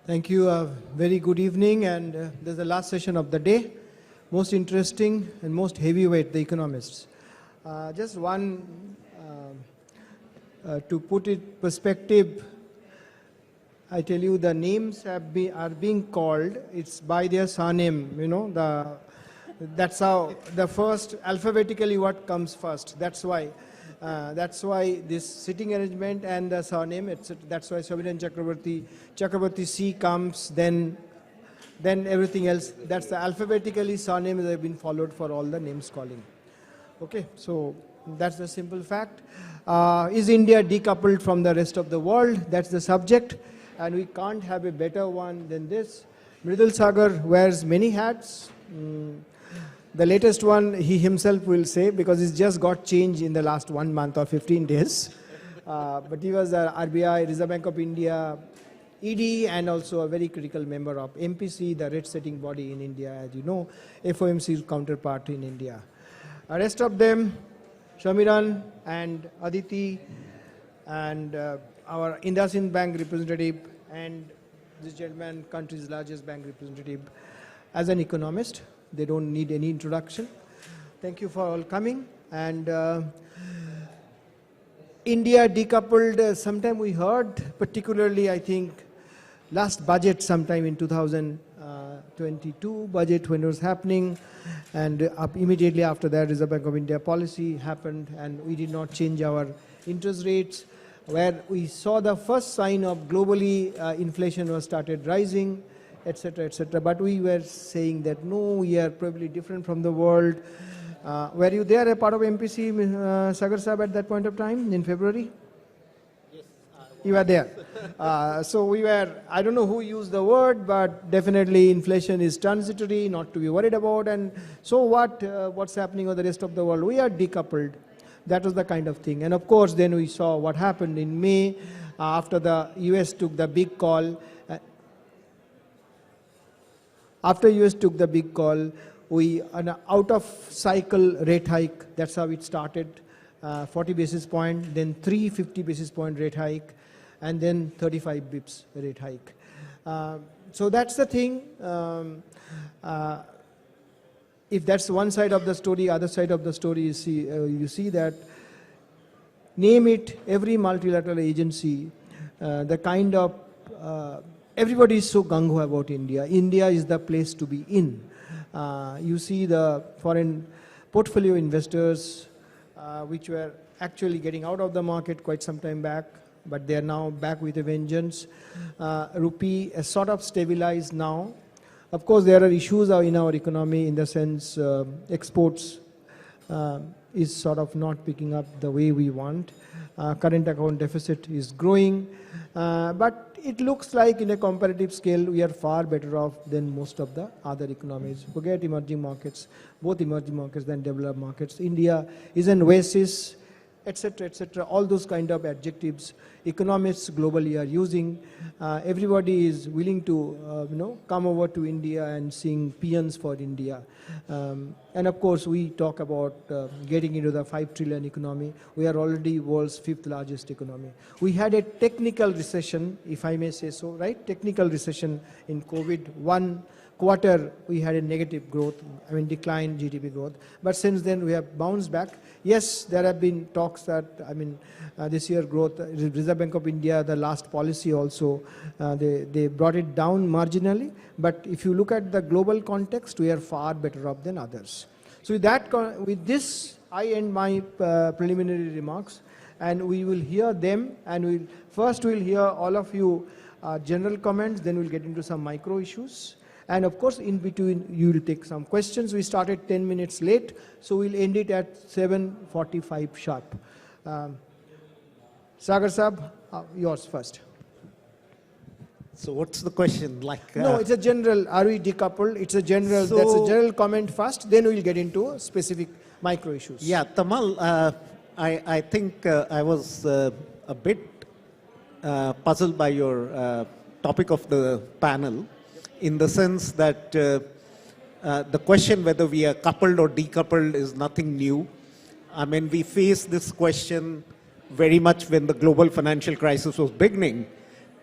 Thank you. Very good evening, and this is the last session of the day. Most interesting and most heavyweight, the economists. Just one, to put it perspective, I tell you the names are being called. It's by their surname. You know, that's how the first alphabetically what comes first. That's why this sitting arrangement and the surname. That's why Sabinan Chakrabarti C comes, then everything else. That's the alphabetically surname that have been followed for all the names calling. Okay, so that's the simple fact. Is India decoupled from the rest of the world? That's the subject, and we can't have a better one than this. Mridul Sagar wears many hats. The latest one he himself will say, because he's just got changed in the last 1 month or 15 days. But he was RBI, Reserve Bank of India, ED, and also a very critical member of MPC, the rate setting body in India, as you know, FOMC's counterpart in India. The rest of them, Shamiran and Aditi, and our IndusInd Bank representative, and this gentleman, country's largest bank representative. As an economist, they don't need any introduction. Thank you for all coming. And India decoupled, sometime we heard, particularly I think last budget sometime in 2022 budget when it was happening, and immediately after that Reserve Bank of India policy happened, and we did not change our interest rates, where we saw the first sign of globally inflation was started rising, etc., etc. But we were saying that no, we are probably different from the world. Were you there, a part of MPC, Sagar Saab, at that point of time in February? Yes, you were there. So we were, I don't know who used the word, but definitely inflation is transitory, not to be worried about. And so what's happening with the rest of the world? We are decoupled. That was the kind of thing. And of course, then we saw what happened in May after the US took the big call. After US took the big call, we an out of cycle rate hike. That's how it started. 40 basis point, then 350 basis point rate hike, and then 35 bips rate hike. So that's the thing. If that's one side of the story, other side of the story, you see that, name it, every multilateral agency, the kind of, everybody is so gung-ho about India. India is the place to be in. You see the foreign portfolio investors, which were actually getting out of the market quite some time back, but they are now back with a vengeance. Rupee is sort of stabilized now. Of course, there are issues in our economy in the sense exports is sort of not picking up the way we want. Current account deficit is growing, but it looks like in a comparative scale we are far better off than most of the other economies. Forget emerging markets, both emerging markets and developed markets. India is an oasis, etc., etc. All those kind of adjectives economists globally are using. Everybody is willing to come over to India and sing paeans for India. And of course, we talk about getting into the 5 trillion economy. We are already world's 5th largest economy. We had a technical recession, if I may say so, right? Technical recession in COVID. 1 quarter we had a negative growth, decline GDP growth. But since then we have bounced back. Yes, there have been talks that, this year growth, Reserve Bank of India, the last policy also, they brought it down marginally. But if you look at the global context, we are far better off than others. So with this, I end my preliminary remarks, and we will hear them, and we'll hear all of you general comments, then we'll get into some micro issues. And of course, in between, you will take some questions. We started 10 minutes late, so we'll end it at 7:45 sharp. Sagar Saab, yours first. So what's the question? No, it's a general, are we decoupled? It's a general, that's a general comment first, then we'll get into specific micro issues. Yeah, Tamal, I think I was a bit puzzled by your topic of the panel, in the sense that the question whether we are coupled or decoupled is nothing new. We faced this question very much when the global financial crisis was beginning.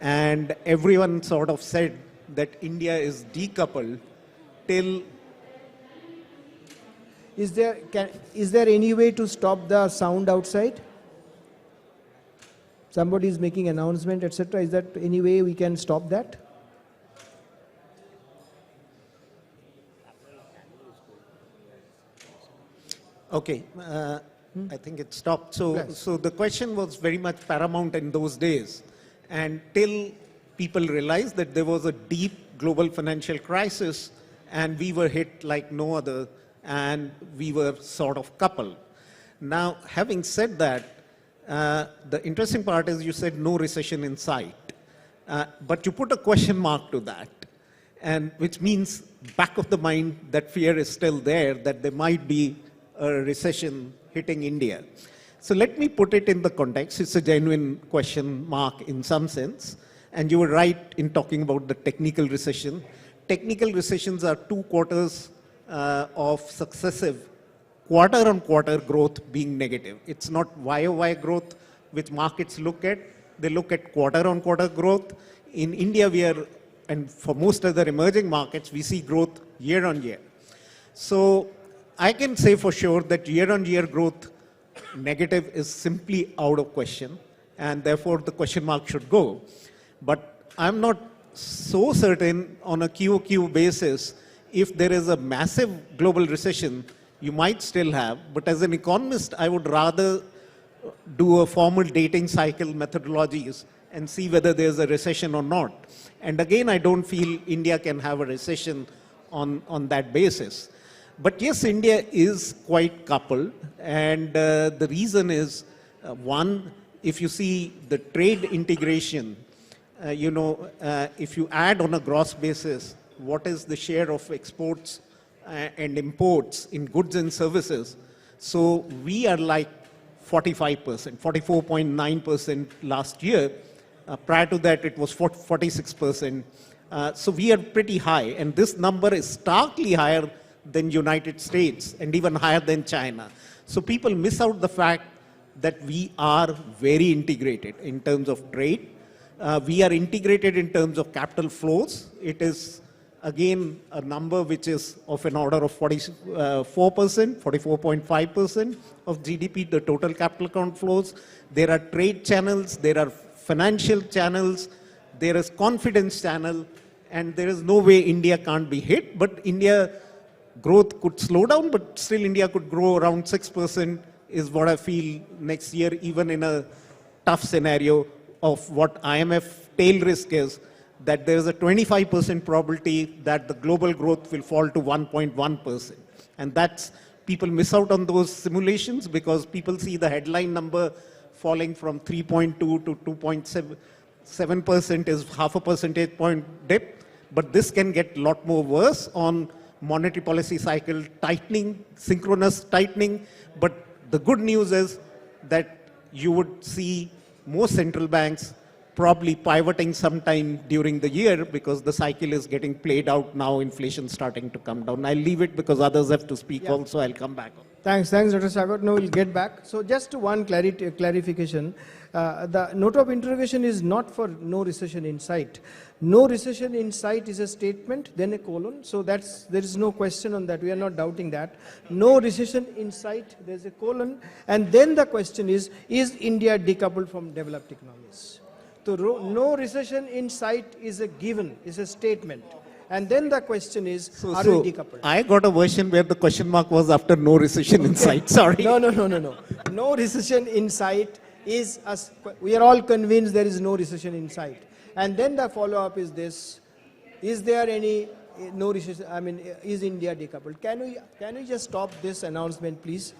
And everyone sort of said that India is decoupled till. Is there any way to stop the sound outside? Somebody is making announcement, etc. Is that any way we can stop that? Okay, I think it stopped. So, Yes. so the question was very much paramount in those days, and till people realized that there was a deep global financial crisis, and we were hit like no other, and we were sort of coupled. Now, having said that, the interesting part is you said no recession in sight, but you put a question mark to that, and which means back of the mind that fear is still there, that there might be a recession hitting India. So let me put it in the context. It's a genuine question mark in some sense, and you were right in talking about the technical recession. Technical recessions are 2 quarters of successive quarter-on-quarter growth being negative. It's not YOY growth which markets look at. They look at quarter-on-quarter growth. In India, we are, and for most other emerging markets, we see growth year-on-year. So I can say for sure that year-on-year growth negative is simply out of question, and therefore the question mark should go. But I'm not so certain on a QOQ basis. If there is a massive global recession, you might still have, but as an economist, I would rather do a formal dating cycle methodologies and see whether there's a recession or not. And again, I don't feel India can have a recession on that basis. But yes, India is quite coupled, and the reason is, one, if you see the trade integration, if you add on a gross basis, what is the share of exports and imports in goods and services? So we are like 45%, 44.9% last year. Prior to that, it was 46%. So we are pretty high, and this number is starkly higher than United States and even higher than China. So people miss out the fact that we are very integrated in terms of trade. We are integrated in terms of capital flows. It is, again, a number which is of an order of 44%, 44.5% of GDP, the total capital account flows. There are trade channels, there are financial channels, there is confidence channel, and there is no way India can't be hit. But India growth could slow down, but still India could grow around 6% is what I feel next year, even in a tough scenario of what IMF tail risk is, that there is a 25% probability that the global growth will fall to 1.1%. And that's, people miss out on those simulations because people see the headline number falling from 3.2 to 2.7% is half a percentage point dip. But this can get a lot more worse on monetary policy cycle tightening, synchronous tightening. But the good news is that you would see most central banks probably pivoting sometime during the year because the cycle is getting played out now, inflation starting to come down. I'll leave it because others have to speak also. I'll come back. Thanks, Dr. Sagar. Now we'll get back. So just one clarification. The note of interrogation is not for no recession in sight. No recession in sight is a statement, then a colon. So there is no question on that. We are not doubting that. No recession in sight, there's a colon. And then the question is India decoupled from developed economies? So no recession in sight is a given, is a statement. And then the question is, are we decoupled? I got a version where the question mark was after no recession in sight. Sorry. No. No recession in sight is, we are all convinced there is no recession in sight. And then the follow-up is this, is there any, no recession, I mean, is India decoupled? Can we just stop this announcement, please?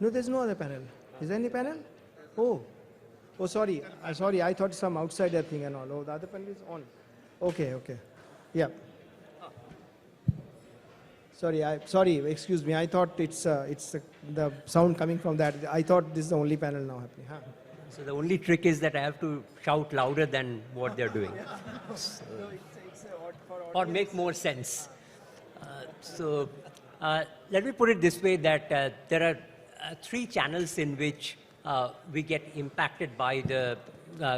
No, there's no other panel. Is there any panel? Oh, sorry. Sorry, I thought some outsider thing and all. Oh, the other panel is on. Okay. Yeah. Sorry, excuse me. I thought it's the sound coming from that. I thought this is the only panel now happening. Huh? So the only trick is that I have to shout louder than what they're doing. So, or make more sense. Let me put it this way, that there are three channels in which we get impacted by the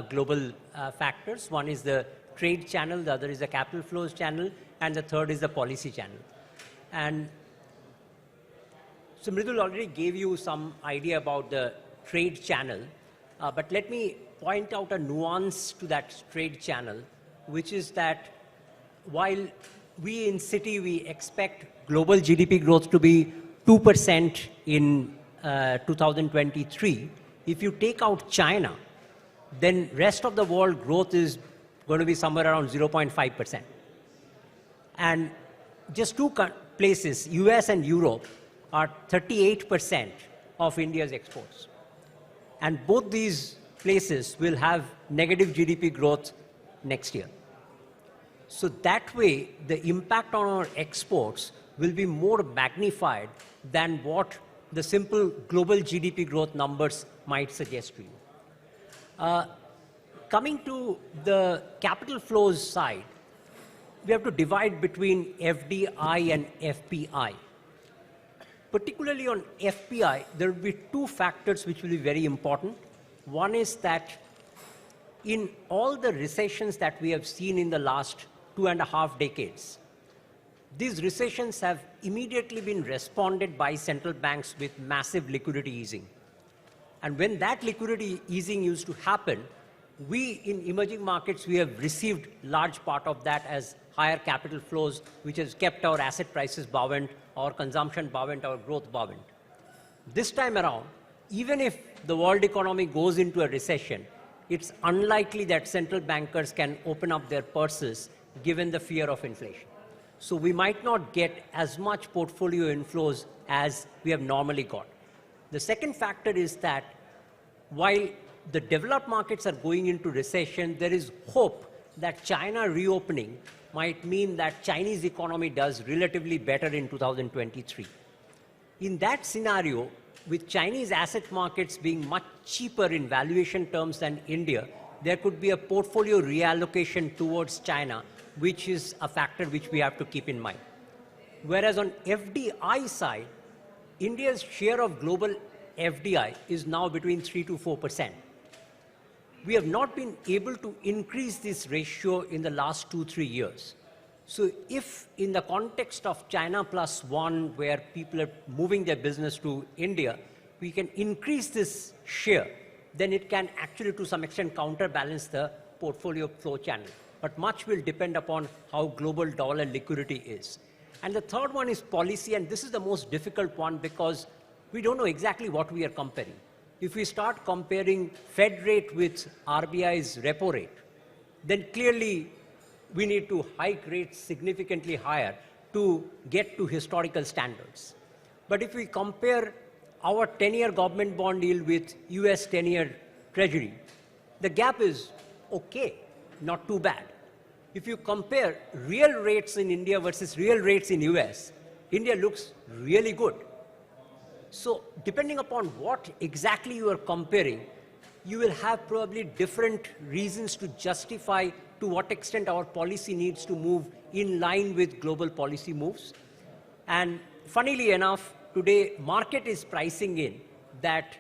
global factors. One is the trade channel, the other is the capital flows channel, and the third is the policy channel. And so Mridul already gave you some idea about the trade channel, but let me point out a nuance to that trade channel, which is that while we in Citi, we expect global GDP growth to be 2% in 2023, if you take out China, then rest of the world growth is going to be somewhere around 0.5%. And just two places, US and Europe, are 38% of India's exports. And both these places will have negative GDP growth next year. So that way, the impact on our exports will be more magnified than what the simple global GDP growth numbers might suggest to you. Coming to the capital flows side, we have to divide between FDI and FPI. Particularly on FPI, there will be two factors which will be very important. One is that in all the recessions that we have seen in the last 2.5 decades, these recessions have immediately been responded by central banks with massive liquidity easing. And when that liquidity easing used to happen, we in emerging markets, we have received large part of that as higher capital flows, which has kept our asset prices buoyant, our consumption buoyant, our growth buoyant. This time around, even if the world economy goes into a recession, it's unlikely that central bankers can open up their purses given the fear of inflation. So we might not get as much portfolio inflows as we have normally got. The second factor is that while the developed markets are going into recession, there is hope that China reopening might mean that Chinese economy does relatively better in 2023. In that scenario, with Chinese asset markets being much cheaper in valuation terms than India, there could be a portfolio reallocation towards China, which is a factor which we have to keep in mind. Whereas on FDI side, India's share of global FDI is now between 3 to 4%. We have not been able to increase this ratio in the last 2-3 years. So if in the context of China plus one, where people are moving their business to India, we can increase this share, then it can actually to some extent counterbalance the portfolio flow channel. But much will depend upon how global dollar liquidity is. And the third one is policy, and this is the most difficult one because we don't know exactly what we are comparing. If we start comparing Fed rate with RBI's repo rate, then clearly we need to hike rates significantly higher to get to historical standards. But if we compare our 10-year government bond yield with US 10-year treasury, the gap is okay, not too bad. If you compare real rates in India versus real rates in US, India looks really good. So depending upon what exactly you are comparing, you will have probably different reasons to justify to what extent our policy needs to move in line with global policy moves. And funnily enough, today market is pricing in that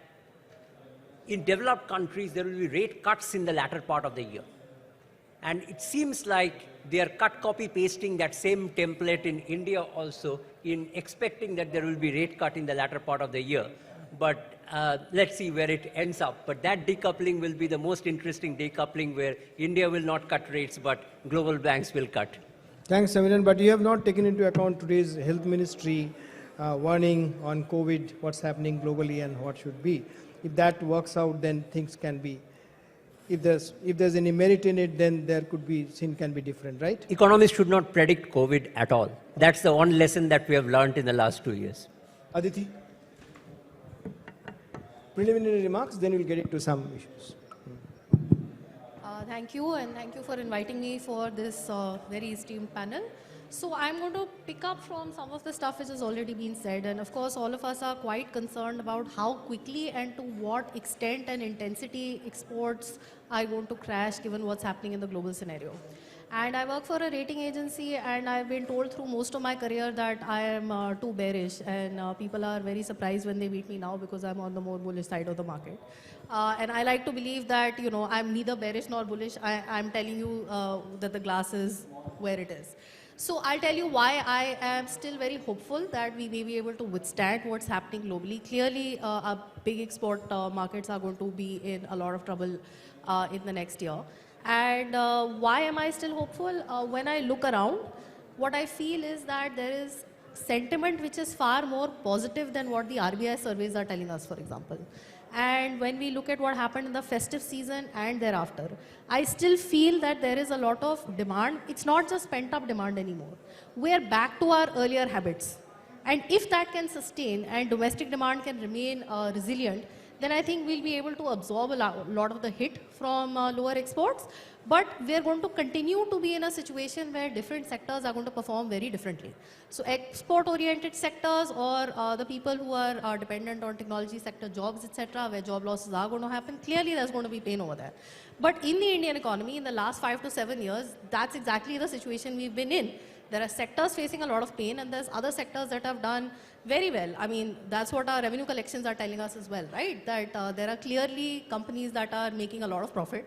in developed countries there will be rate cuts in the latter part of the year. And it seems like they are copy pasting that same template in India also in expecting that there will be rate cut in the latter part of the year. But let's see where it ends up. But that decoupling will be the most interesting decoupling where India will not cut rates, but global banks will cut. Thanks, Samiran. But you have not taken into account today's health ministry warning on COVID, what's happening globally and what should be. If that works out, then things can be. If there's any merit in it, then there could be, scene can be different, right? Economists should not predict COVID at all. That's the one lesson that we have learned in the last 2 years. Aditi? Preliminary remarks, then we'll get into some issues. Thank you, and thank you for inviting me for this very esteemed panel. So I'm going to pick up from some of the stuff which has already been said, and of course all of us are quite concerned about how quickly and to what extent and intensity exports are going to crash given what's happening in the global scenario. And I work for a rating agency, and I've been told through most of my career that I am too bearish, and people are very surprised when they meet me now because I'm on the more bullish side of the market. And I like to believe that, you know, I'm neither bearish nor bullish. I'm telling you that the glass is where it is. So I'll tell you why I am still very hopeful that we may be able to withstand what's happening globally. Clearly, our big export markets are going to be in a lot of trouble in the next year. And why am I still hopeful? When I look around, what I feel is that there is sentiment which is far more positive than what the RBI surveys are telling us, for example. And when we look at what happened in the festive season and thereafter, I still feel that there is a lot of demand. It's not just pent-up demand anymore. We are back to our earlier habits. And if that can sustain and domestic demand can remain resilient, then I think we'll be able to absorb a lot of the hit from lower exports. But we're going to continue to be in a situation where different sectors are going to perform very differently. So export-oriented sectors, or the people who are dependent on technology sector jobs, etc., where job losses are going to happen, clearly there's going to be pain over there. But in the Indian economy, in the last 5 to 7 years, that's exactly the situation we've been in. There are sectors facing a lot of pain, and there's other sectors that have done very well. I mean, that's what our revenue collections are telling us as well, right? That there are clearly companies that are making a lot of profit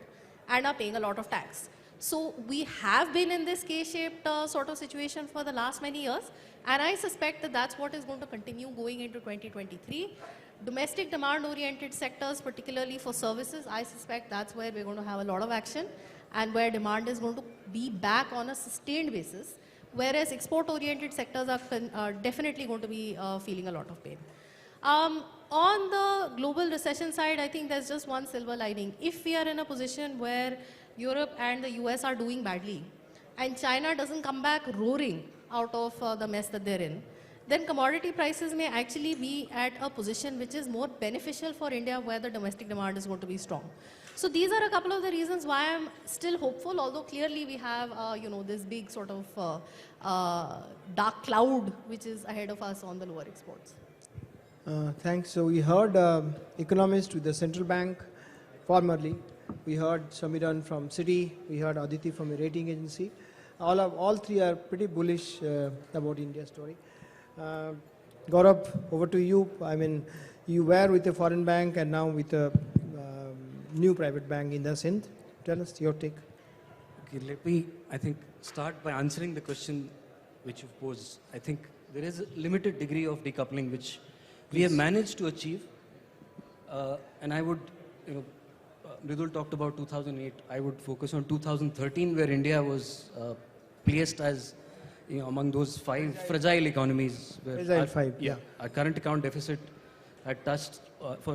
and are paying a lot of tax. So we have been in this K-shaped sort of situation for the last many years, and I suspect that that's what is going to continue going into 2023. Domestic demand-oriented sectors, particularly for services, I suspect that's where we're going to have a lot of action, and where demand is going to be back on a sustained basis, whereas export-oriented sectors are definitely going to be feeling a lot of pain. On the global recession side, I think there's just one silver lining. If we are in a position where Europe and the US are doing badly, and China doesn't come back roaring out of the mess that they're in, then commodity prices may actually be at a position which is more beneficial for India, where the domestic demand is going to be strong. So these are a couple of the reasons why I'm still hopeful, although clearly we have, you know, this big sort of dark cloud which is ahead of us on the lower exports. Thanks. So we heard economists with the central bank formerly. We heard Samiran from Citi. We heard Aditi from a rating agency. All three are pretty bullish about India's story. Gaurav, over to you. I mean, you were with a foreign bank and now with a new private bank in the Sindh. Tell us your take. Okay, let me, I think, start by answering the question which you've posed. I think there is a limited degree of decoupling which we have managed to achieve. And I would, you know, Mridul talked about 2008. I would focus on 2013, where India was placed as, you know, among those 5 fragile economies. Where Fragile 5, yeah. Our current account deficit had touched,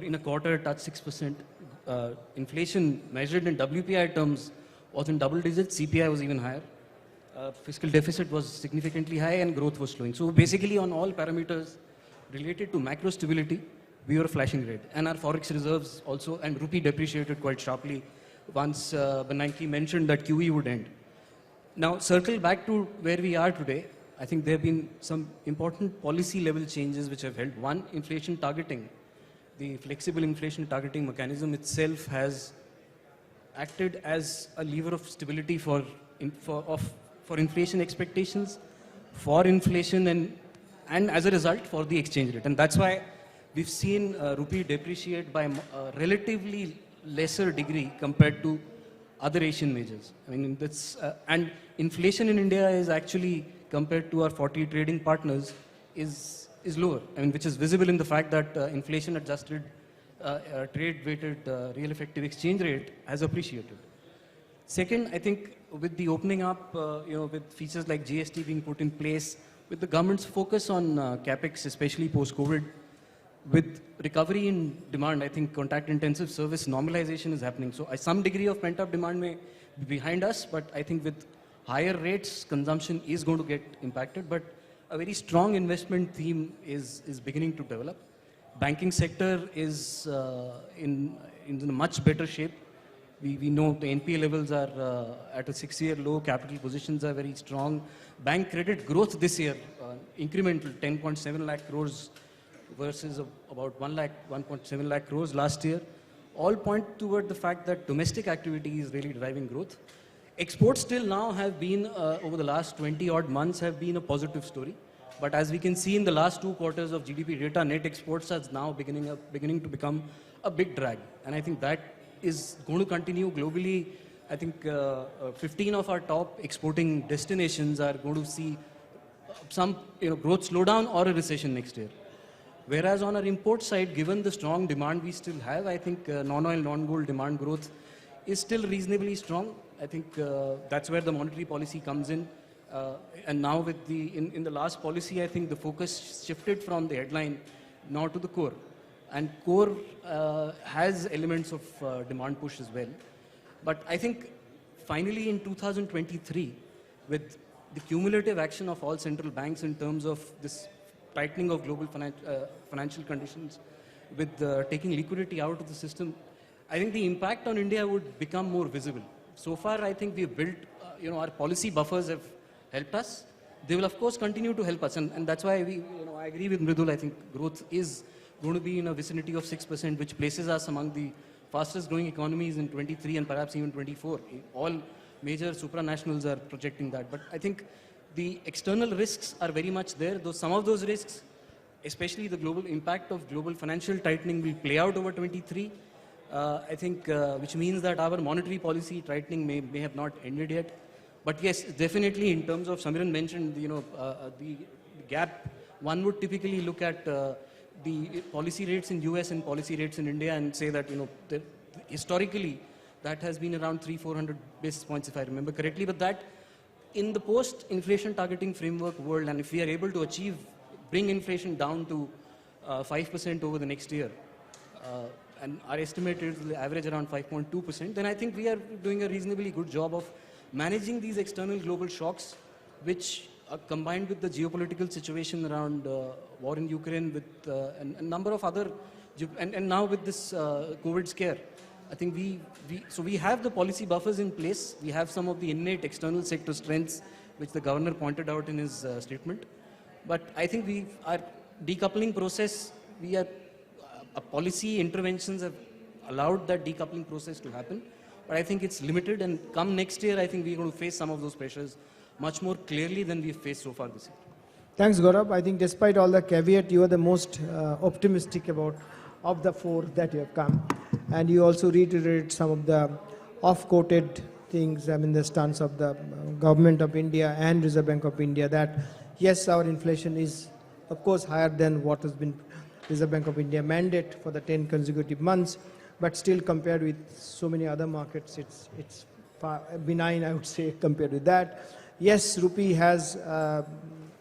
in a quarter, touched 6%. Inflation measured in WPI terms was in double digits. CPI was even higher. Fiscal deficit was significantly high, and growth was slowing. So basically, on all parameters related to macro stability, we were flashing red. And our forex reserves also, and rupee depreciated quite sharply once Bernanke mentioned that QE would end. Now, circle back to where we are today. I think there have been some important policy level changes which have helped. One, inflation targeting. The flexible inflation targeting mechanism itself has acted as a lever of stability for inflation expectations, for inflation, and as a result for the exchange rate. And that's why we've seen rupee depreciate by a relatively lesser degree compared to other Asian majors. I mean, that's, and inflation in India is actually, compared to our 40 trading partners, is lower. I mean, which is visible in the fact that inflation adjusted trade weighted real effective exchange rate has appreciated. Second, I think with the opening up, you know, with features like GST being put in place, with the government's focus on capex, especially post-COVID, with recovery in demand, I think contact-intensive service normalization is happening. So some degree of pent-up demand may be behind us, but I think with higher rates, consumption is going to get impacted. But a very strong investment theme is beginning to develop. Banking sector is in a much better shape. We know the NPA levels are at a 6-year low, capital positions are very strong. Bank credit growth this year, incremental 10.7 lakh crores versus about 1.7 lakh crores last year, all point toward the fact that domestic activity is really driving growth. Exports till now have been, over the last 20 odd months, have been a positive story. But as we can see in the last 2 quarters of GDP data, net exports are now beginning to become a big drag. And I think that is going to continue globally. I think 15 of our top exporting destinations are going to see some growth slowdown or a recession next year. Whereas on our import side, given the strong demand we still have, I think non-oil, non-gold demand growth is still reasonably strong. I think that's where the monetary policy comes in. And now with in the last policy, I think the focus shifted from the headline now to the core. And core has elements of demand push as well. But I think finally in 2023, with the cumulative action of all central banks in terms of this tightening of global financial conditions, with taking liquidity out of the system, I think the impact on India would become more visible. So far, I think we've built, our policy buffers have helped us. They will, of course, continue to help us. And that's why I agree with Mridul. I think growth is going to be in a vicinity of 6%, which places us among the fastest growing economies in 23 and perhaps even 24. All major supranationals are projecting that. But I think the external risks are very much there, though some of those risks, especially the global impact of global financial tightening, will play out over 23. I think, which means that our monetary policy tightening may have not ended yet. But yes, definitely in terms of, Samiran mentioned, the gap, one would typically look at the policy rates in US and policy rates in India and say that, historically, that has been around 300-400 basis points, if I remember correctly. But that, in the post-inflation targeting framework world, and if we are able to bring inflation down to 5% over the next year, and our estimate is the average around 5.2%, then I think we are doing a reasonably good job of managing these external global shocks, which are combined with the geopolitical situation around war in Ukraine, with a number of other, and now with this COVID scare. I think we have the policy buffers in place. We have some of the innate external sector strengths, which the governor pointed out in his statement. But I think our decoupling process, policy interventions have allowed that decoupling process to happen. But I think it's limited, and come next year, I think we're going to face some of those pressures much more clearly than we've faced so far this year. Thanks, Gaurav. I think despite all the caveat, you are the most optimistic of the four that you have come. And you also reiterated some of the off-quoted things, the stance of the government of India and Reserve Bank of India, that yes, our inflation is, of course, higher than what has been Reserve Bank of India mandate for the 10 consecutive months, but still compared with so many other markets, it's far benign, I would say, compared with that. Yes, rupee has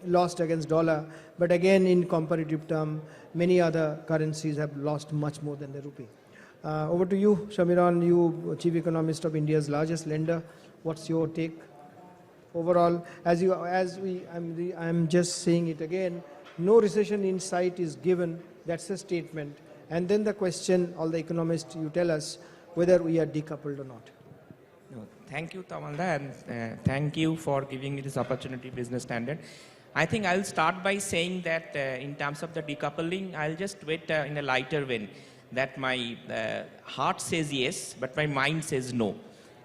lost against dollar, but again, in comparative term, many other currencies have lost much more than the rupee. Over to you, Shamiran, you Chief Economist of India's largest lender. What's your take? Overall, I'm just saying it again, no recession in sight is given. That's a statement. And then the question, all the economists, you tell us whether we are decoupled or not. No, thank you, Tamalda, and thank you for giving me this opportunity, Business Standard. I think I'll start by saying that in terms of the decoupling, I'll just wait in a lighter vein, that my heart says yes, but my mind says no.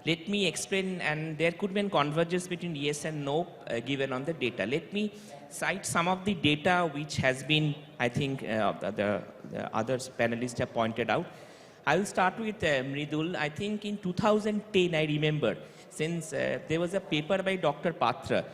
Let me explain, and there could be a convergence between yes and no given on the data. Let me cite some of the data which has been, I think, the other panelists have pointed out. I will start with Mridul. I think in 2010, I remember, since there was a paper by Dr. Patra,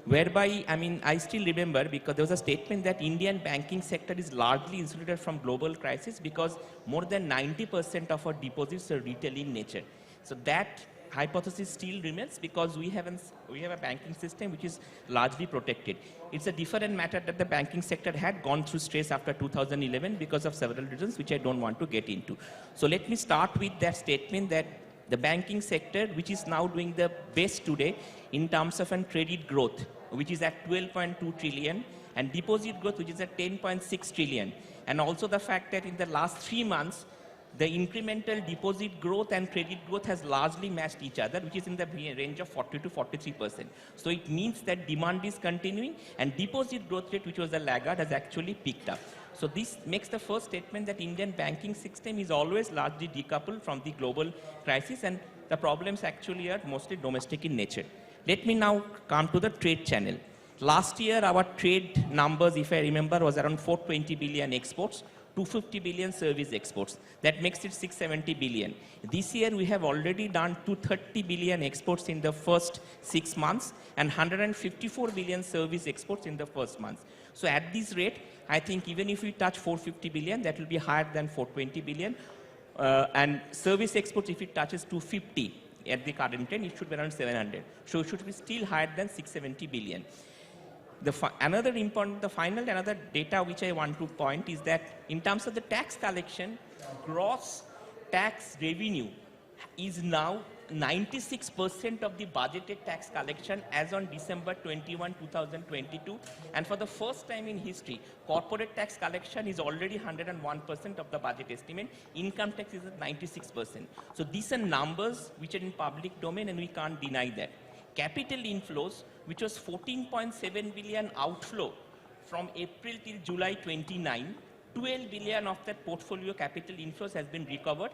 whereby, I still remember, because there was a statement that Indian banking sector is largely insulated from global crisis because more than 90% of our deposits are retail in nature. So that hypothesis still remains because we have a banking system which is largely protected. It's a different matter that the banking sector had gone through stress after 2011 because of several reasons which I don't want to get into. So let me start with that statement that the banking sector, which is now doing the best today in terms of credit growth, which is at 12.2 trillion, and deposit growth, which is at 10.6 trillion. And also the fact that in the last 3 months, the incremental deposit growth and credit growth has largely matched each other, which is in the range of 40 to 43%. So it means that demand is continuing, and deposit growth rate, which was a laggard, has actually picked up. So this makes the first statement that Indian banking system is always largely decoupled from the global crisis, and The problems actually are mostly domestic in nature. Let me now come to the trade channel. Last year, our trade numbers, if I remember, was around 420 billion exports, 250 billion service exports. That makes it 670 billion. This year, we have already done 230 billion exports in the first 6 months and 154 billion service exports in the first month. So at this rate, I think even if we touch 450 billion, that will be higher than 420 billion. And service exports, if it touches 250 at the current trend, it should be around 700. So it should be still higher than 670 billion. Another data which I want to point is that in terms of the tax collection, gross tax revenue is now 96% of the budgeted tax collection as on December 21, 2022. And for the first time in history, corporate tax collection is already 101% of the budget estimate. Income tax is at 96%. So these are numbers which are in public domain and we can't deny that. Capital inflows, which was 14.7 billion outflow from April till July 29, 12 billion of that portfolio capital inflows has been recovered.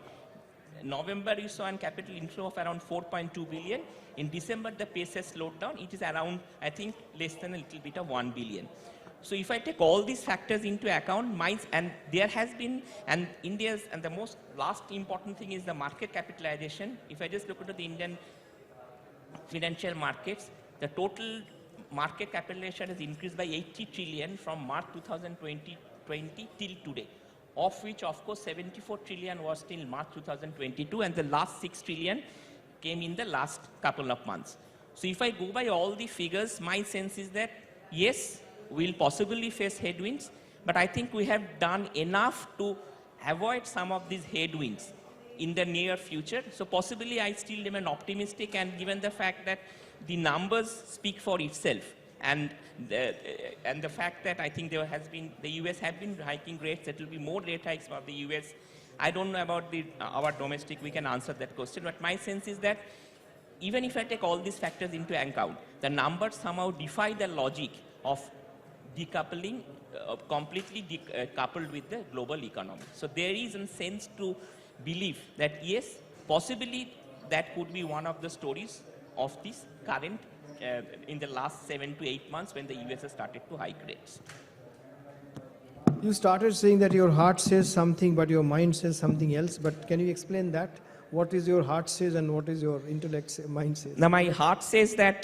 November, you saw a capital inflow of around 4.2 billion. In December, the pace has slowed down. It is around, I think, less than a little bit of 1 billion. So if I take all these factors into account, there has been, and India's, and the most last important thing is the market capitalization. If I just look at the Indian financial markets, the total market capitalization has increased by 80 trillion from March 2020 till today, of which, of course, 74 trillion was till March 2022, and the last 6 trillion came in the last couple of months. So if I go by all the figures, my sense is that, yes, we'll possibly face headwinds, but I think we have done enough to avoid some of these headwinds in the near future. So possibly I still remain optimistic, and given the fact that the numbers speak for itself, and the fact that I think there has been, the US have been hiking rates, there will be more rate hikes from the US. I don't know about our domestic, we can answer that question, but my sense is that even if I take all these factors into account, the numbers somehow defy the logic of decoupling, completely coupled with the global economy. So there is a sense to believe that yes, possibly that could be one of the stories of this current, in the last 7 to 8 months when the US has started to hike rates. You started saying that your heart says something, but your mind says something else. But can you explain that? What is your heart says and what is your intellect mind says? Now, my heart says that,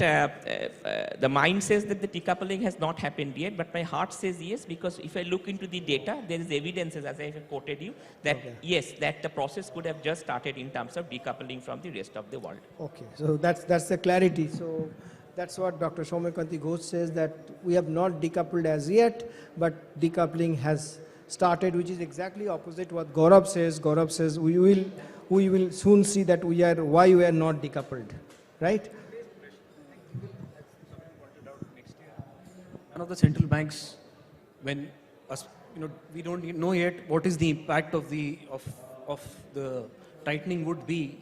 the mind says that the decoupling has not happened yet, but my heart says yes, because if I look into the data, there is evidence, as I have quoted you, that yes, that the process could have just started in terms of decoupling from the rest of the world. Okay, so that's the clarity. So that's what Dr. Soumyakanti Ghosh says, that we have not decoupled as yet, but decoupling has started, which is exactly opposite what Gaurav says. Gaurav says we will soon see that why we are not decoupled, right? One of the central banks, when we don't know yet what is the impact of the tightening would be.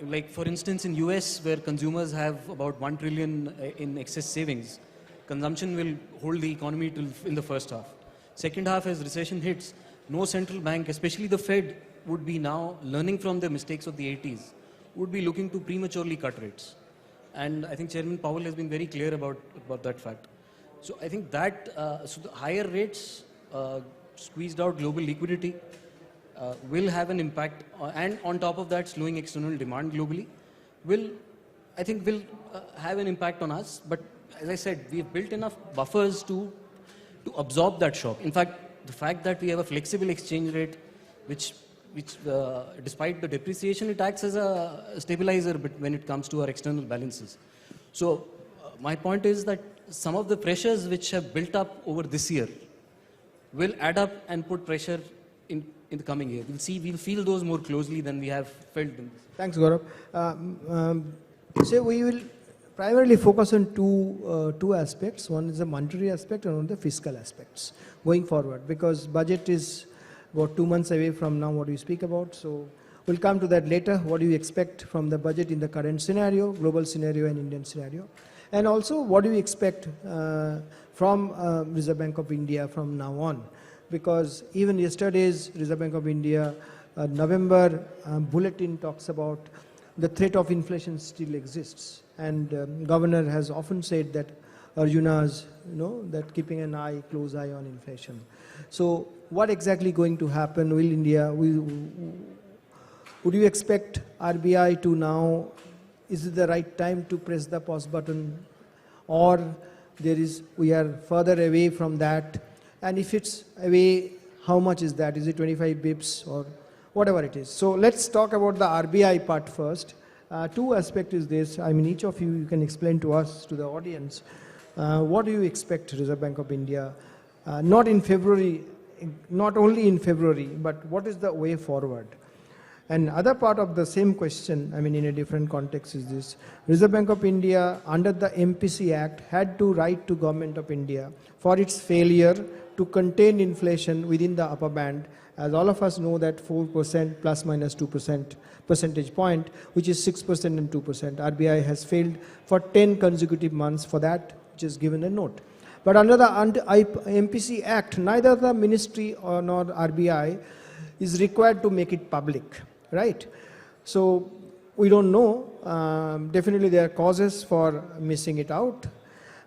Like for instance, in US, where consumers have about 1 trillion in excess savings, consumption will hold the economy in the first half. Second half, as recession hits, no central bank, especially the Fed, would be now learning from the mistakes of the 80s, would be looking to prematurely cut rates. And I think Chairman Powell has been very clear about that fact. So I think that, so the higher rates squeezed out global liquidity will have an impact, and on top of that, slowing external demand globally will have an impact on us. But as I said, we have built enough buffers to absorb that shock. In fact, the fact that we have a flexible exchange rate, which despite the depreciation, it acts as a stabilizer when it comes to our external balances. So my point is that some of the pressures which have built up over this year will add up and put pressure in the coming year. We'll feel those more closely than we have felt in this. Thanks, Gaurav. So we will primarily focus on two aspects. One is the monetary aspect and one the fiscal aspects going forward, because budget is about 2 months away from now what we speak about. So we'll come to that later. What do you expect from the budget in the current scenario, global scenario and Indian scenario? And also, what do you expect from Reserve Bank of India from now on? Because even yesterday's Reserve Bank of India November bulletin talks about the threat of inflation still exists. And governor has often said that Arjuna's, that keeping an close eye on inflation. So what exactly going to happen? Will India, would you expect RBI to now, is it the right time to press the pause button, or we are further away from that? And if it's away, how much is that? Is it 25 bips or whatever it is? So let's talk about the RBI part first. Two aspects is this. I mean, each of you can explain to us, to the audience, what do you expect Reserve Bank of India, not in February, not only in February, but what is the way forward? And other part of the same question, I mean, in a different context is this. Reserve Bank of India, under the MPC Act, had to write to Government of India for its failure to contain inflation within the upper band. As all of us know that 4% plus minus 2% percentage point, which is 6% and 2%. RBI has failed for 10 consecutive months for that, which is given a note. But under the MPC Act, neither the ministry nor RBI is required to make it public, right? So we don't know. Definitely there are causes for missing it out.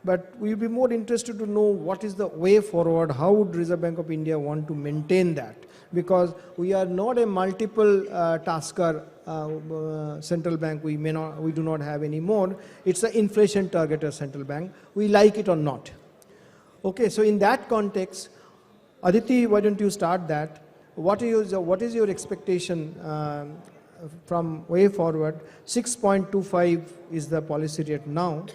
But we'll be more interested to know what is the way forward. How would Reserve Bank of India want to maintain that? Because we are not a multiple tasker central bank. We do not have anymore. It's an inflation targeter central bank. We like it or not. Okay, so in that context, Aditi, why don't you start that? What is your expectation from way forward? 6.25 is the policy rate now.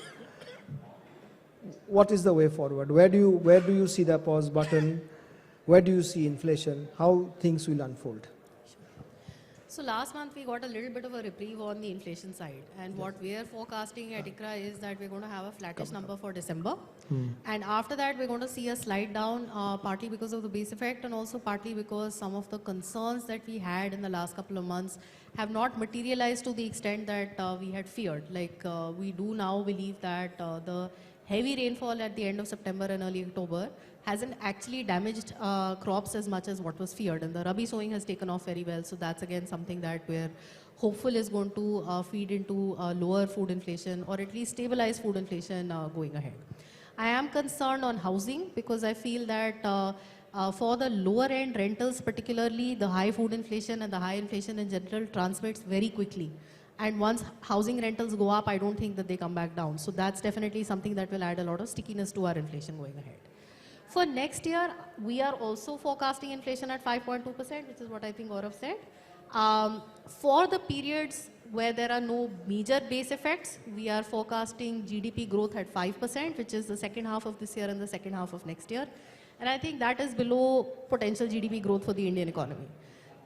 What is the way forward? Where do you see the pause button? Where do you see inflation? How things will unfold? So last month we got a little bit of a reprieve on the inflation side, and what we are forecasting at ICRA is that we're going to have a flattish number for December, and after that we're going to see a slide down, partly because of the base effect and also partly because some of the concerns that we had in the last couple of months have not materialized to the extent that we had feared. Like we do now believe that the heavy rainfall at the end of September and early October hasn't actually damaged crops as much as what was feared, and the rabi sowing has taken off very well. So that's again something that we're hopeful is going to feed into lower food inflation, or at least stabilize food inflation going ahead. I am concerned on housing because I feel that for the lower end rentals particularly, the high food inflation and the high inflation in general transmits very quickly. And once housing rentals go up, I don't think that they come back down. So that's definitely something that will add a lot of stickiness to our inflation going ahead. For next year, we are also forecasting inflation at 5.2%, which is what I think Gaurav said. For the periods where there are no major base effects, we are forecasting GDP growth at 5%, which is the second half of this year and the second half of next year. And I think that is below potential GDP growth for the Indian economy.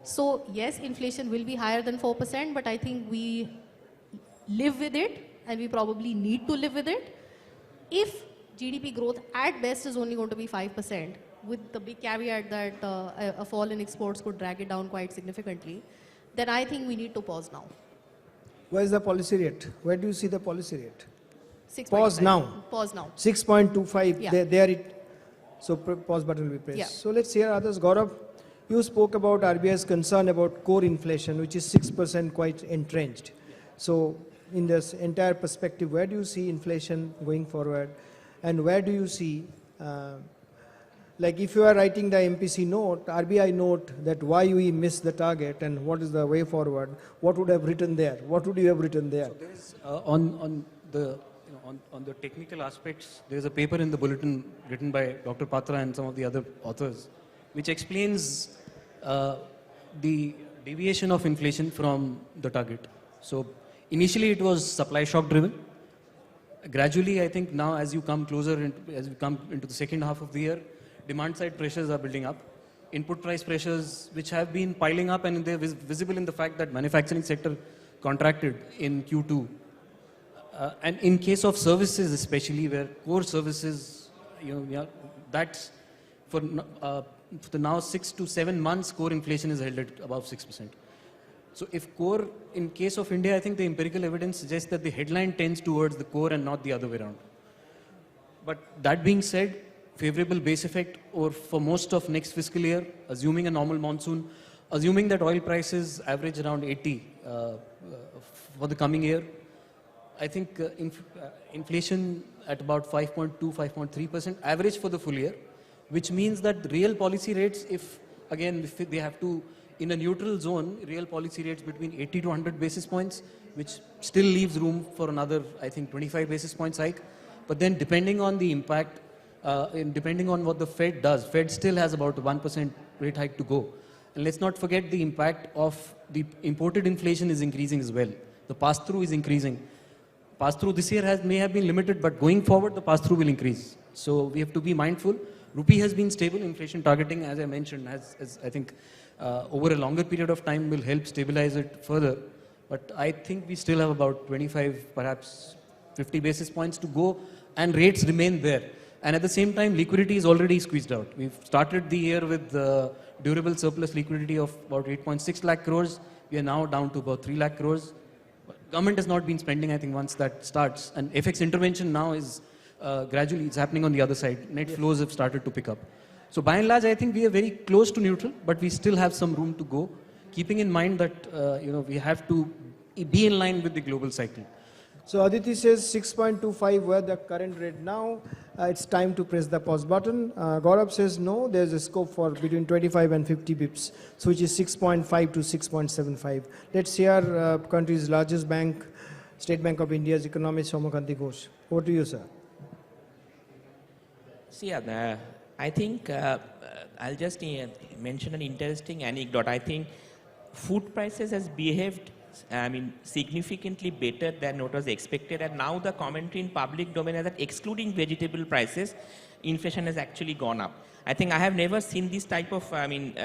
So yes, inflation will be higher than 4%, but I think we live with it, and we probably need to live with it. If GDP growth at best is only going to be 5%, with the big caveat that a fall in exports could drag it down quite significantly, then I think we need to pause now. Where is the policy rate? Where do you see the policy rate? 6.5. Pause now. Pause now. 6.25, Yeah. there it. So pause button will be pressed. Yeah. So let's hear others. Gaurav, you spoke about RBI's concern about core inflation, which is 6% quite entrenched. So in this entire perspective, where do you see inflation going forward? And where do you see, like if you are writing the MPC note, RBI note, that why we missed the target and what is the way forward, what would have written there? What would you have written there? So there is, on the technical aspects, there is a paper in the bulletin written by Dr. Patra and some of the other authors, which explains the deviation of inflation from the target. So initially it was supply shock driven. Gradually, I think now as you come closer, as we come into the second half of the year, demand side pressures are building up. Input price pressures, which have been piling up, and they're visible in the fact that manufacturing sector contracted in Q2. And in case of services, especially where core services, that's for the now 6 to 7 months, core inflation is held at above 6%. So if core, in case of India, I think the empirical evidence suggests that the headline tends towards the core and not the other way around. But that being said, favorable base effect, or for most of next fiscal year, assuming a normal monsoon, assuming that oil prices average around 80 for the coming year, I think inflation at about 5.2, 5.3% average for the full year, which means that real policy rates, if they have to, in a neutral zone, real policy rates between 80 to 100 basis points, which still leaves room for another, I think, 25 basis points hike. But then depending on the impact, depending on what the Fed does, Fed still has about 1% rate hike to go. And let's not forget the impact of the imported inflation is increasing as well. The pass-through is increasing. Pass-through this year may have been limited, but going forward, the pass-through will increase. So we have to be mindful. Rupee has been stable. Inflation targeting, as I mentioned, has I think, over a longer period of time will help stabilize it further. But I think we still have about 25, perhaps 50 basis points to go, and rates remain there. And at the same time, liquidity is already squeezed out. We've started the year with durable surplus liquidity of about 8.6 lakh crores. We are now down to about 3 lakh crores. Government has not been spending, I think, once that starts. And FX intervention now is gradually, it's happening on the other side. Net flows have started to pick up. So by and large, I think we are very close to neutral, but we still have some room to go, keeping in mind that we have to be in line with the global cycle. So Aditi says 6.25 were the current rate now. It's time to press the pause button. Gaurav says no, there's a scope for between 25 and 50 bips, so which is 6.5 to 6.75. Let's hear country's largest bank, State Bank of India's economist Somakanti Ghosh. Over to you, sir. See, I think I'll just mention an interesting anecdote. I think food prices has behaved significantly better than what was expected. And now the commentary in public domain is that excluding vegetable prices, inflation has actually gone up. I think I have never seen this type of analysis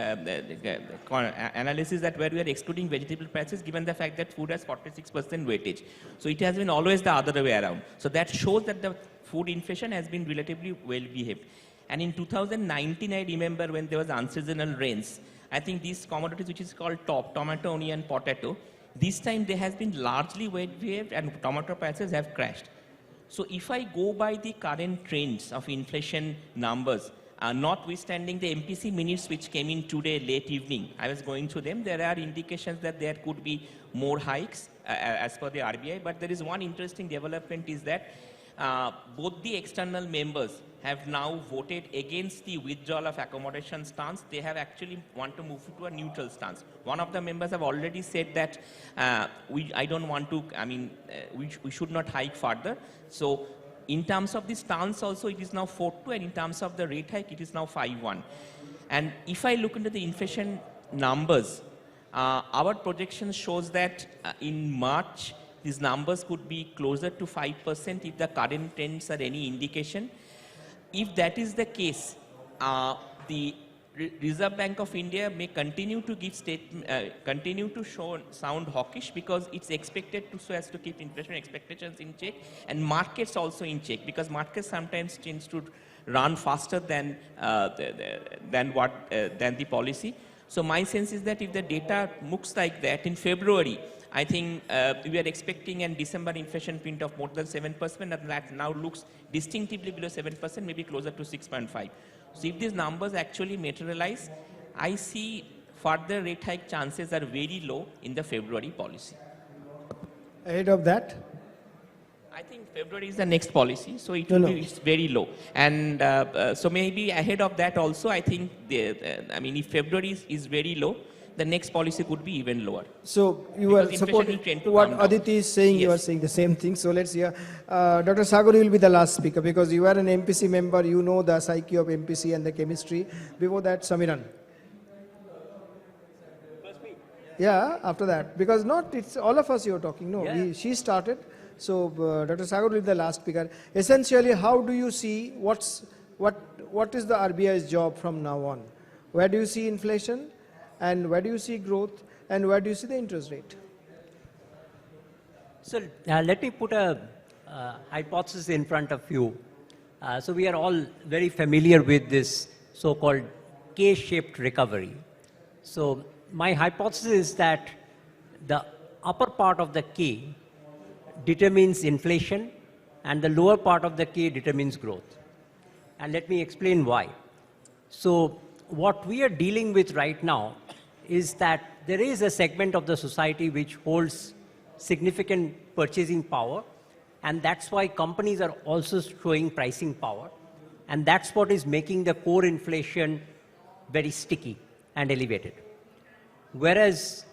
that where we are excluding vegetable prices given the fact that food has 46% weightage. So it has been always the other way around. So that shows that the food inflation has been relatively well behaved. And in 2019, I remember when there was unseasonal rains, I think these commodities, which is called tomato, onion, potato, this time they has been largely well behaved and tomato prices have crashed. So if I go by the current trends of inflation numbers, notwithstanding the MPC minutes which came in today late evening, I was going through them, there are indications that there could be more hikes as per the RBI, but there is one interesting development is that both the external members have now voted against the withdrawal of accommodation stance. They have actually want to move to a neutral stance. One of the members have already said that I don't want to, we should not hike further. So in terms of the stance also, it is now 4-2, and in terms of the rate hike, it is now 5-1. And if I look into the inflation numbers, our projection shows that in March, these numbers could be closer to 5% if the current trends are any indication. If that is the case, the Reserve Bank of India may continue to give continue to sound hawkish because it's expected to so as to keep inflation expectations in check and markets also in check because markets sometimes tends to run faster than the policy. So my sense is that if the data looks like that in February, I think we are expecting a December inflation print of more than 7%, and that now looks distinctively below 7%, maybe closer to 6.5. So if these numbers actually materialize, I see further rate hike chances are very low in the February policy. Ahead of that? I think February is the next policy, so it will be it's very low. And so maybe ahead of that also, I think, if February is very low, the next policy could be even lower. So you are supporting what Aditi is saying, yes. You are saying the same thing. So let's hear. Dr. Sagar, you will be the last speaker because you are an MPC member, you know the psyche of MPC and the chemistry. Before that, Samiran. Yeah, after that. Because it's all of us you are talking. No, yeah. She started. So Dr. Sagar will be the last speaker. Essentially, how do you see what is the RBI's job from now on? Where do you see inflation? And where do you see growth? And where do you see the interest rate? So let me put a hypothesis in front of you. So we are all very familiar with this so-called K-shaped recovery. So my hypothesis is that the upper part of the K determines inflation and the lower part of the K determines growth. And let me explain why. So what we are dealing with right now is that there is a segment of the society which holds significant purchasing power, and that's why companies are also showing pricing power, and that's what is making the core inflation very sticky and elevated. Whereas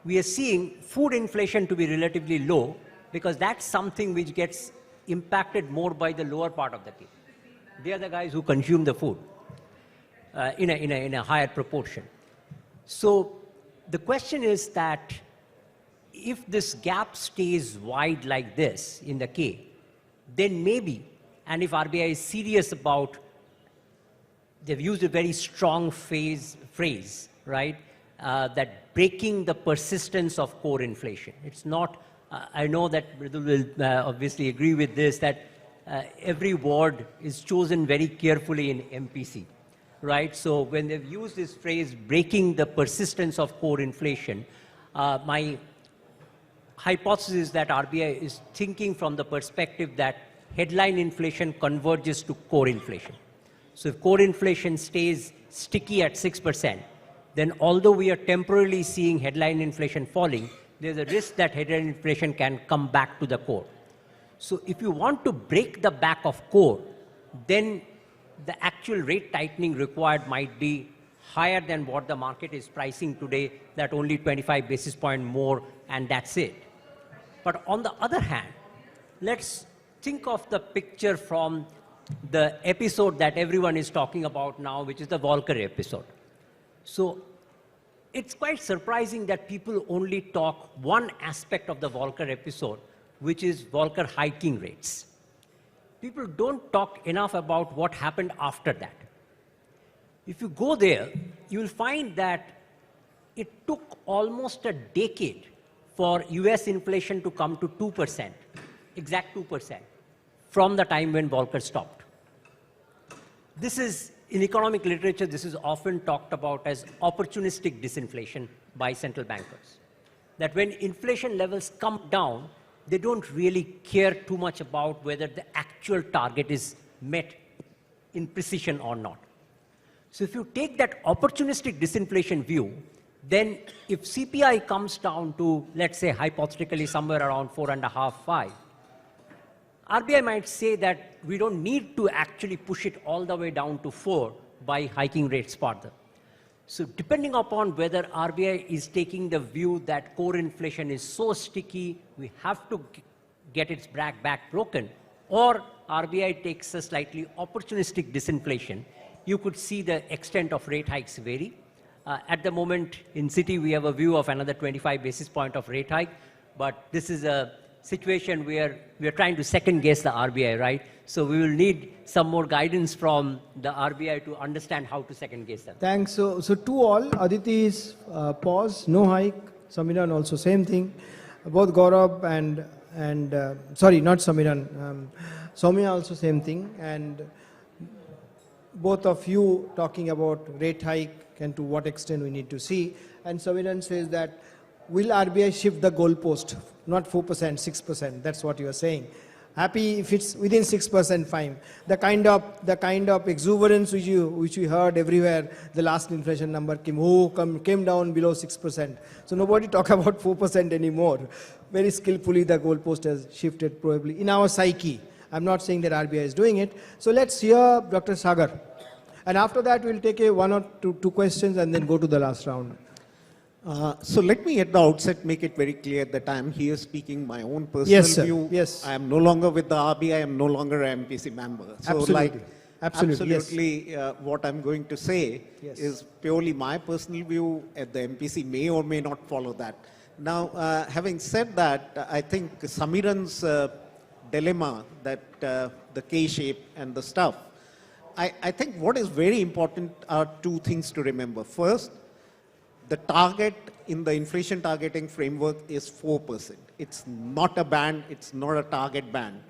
we are seeing food inflation to be relatively low because that's something which gets impacted more by the lower part of the team. They are the guys who consume the food in a higher proportion. So the question is that if this gap stays wide like this in the K, then maybe, and if RBI is serious about, they've used a very strong phrase, right, that breaking the persistence of core inflation. It's not, I know that Mridul will obviously agree with this, that every word is chosen very carefully in MPC, right? So when they've used this phrase, breaking the persistence of core inflation, my hypothesis is that RBI is thinking from the perspective that headline inflation converges to core inflation. So if core inflation stays sticky at 6%, then although we are temporarily seeing headline inflation falling, there's a risk that headline inflation can come back to the core. So if you want to break the back of core, then the actual rate tightening required might be higher than what the market is pricing today, that only 25 basis point more and that's it. But on the other hand, let's think of the picture from the episode that everyone is talking about now, which is the Volcker episode. So it's quite surprising that people only talk one aspect of the Volcker episode, which is Volcker hiking rates. People don't talk enough about what happened after that. If you go there, you will find that it took almost a decade for US inflation to come to 2%, exact 2%, from the time when Volcker stopped. This is, in economic literature, this is often talked about as opportunistic disinflation by central bankers. That when inflation levels come down, they don't really care too much about whether the actual target is met in precision or not. So if you take that opportunistic disinflation view, then if CPI comes down to, let's say, hypothetically somewhere around 4.5, 5, RBI might say that we don't need to actually push it all the way down to 4 by hiking rates further. So depending upon whether RBI is taking the view that core inflation is so sticky, we have to get its back broken, or RBI takes a slightly opportunistic disinflation, you could see the extent of rate hikes vary. At the moment in Citi, we have a view of another 25 basis point of rate hike, but this is a situation where we are trying to second guess the RBI, right? So we will need some more guidance from the RBI to understand how to second guess them. Thanks. So to all, Aditi is pause, no hike. Samiran also same thing. Both Gaurav and sorry, not Samiran. Soumya also same thing. And both of you talking about rate hike and to what extent we need to see. And Samiran says that will RBI shift the goalpost? Not 4%, 6%. That's what you are saying. Happy if it's within 6%, fine. The kind of exuberance which we heard everywhere, the last inflation number came down below 6%. So nobody talk about 4% anymore. Very skillfully the goalpost has shifted probably in our psyche. I'm not saying that RBI is doing it. So let's hear Dr. Sagar. And after that we'll take one or two questions and then go to the last round. So let me at the outset make it very clear that I am here speaking my own personal view. Yes. I am no longer with the RBI, I am no longer an MPC member. So absolutely, what I'm going to say is purely my personal view, and the MPC may or may not follow that. Now, having said that, I think Samiran's dilemma, that the K-shape and the stuff, I think what is very important are two things to remember. First, the target in the inflation targeting framework is 4%. It's not a band, it's not a target band.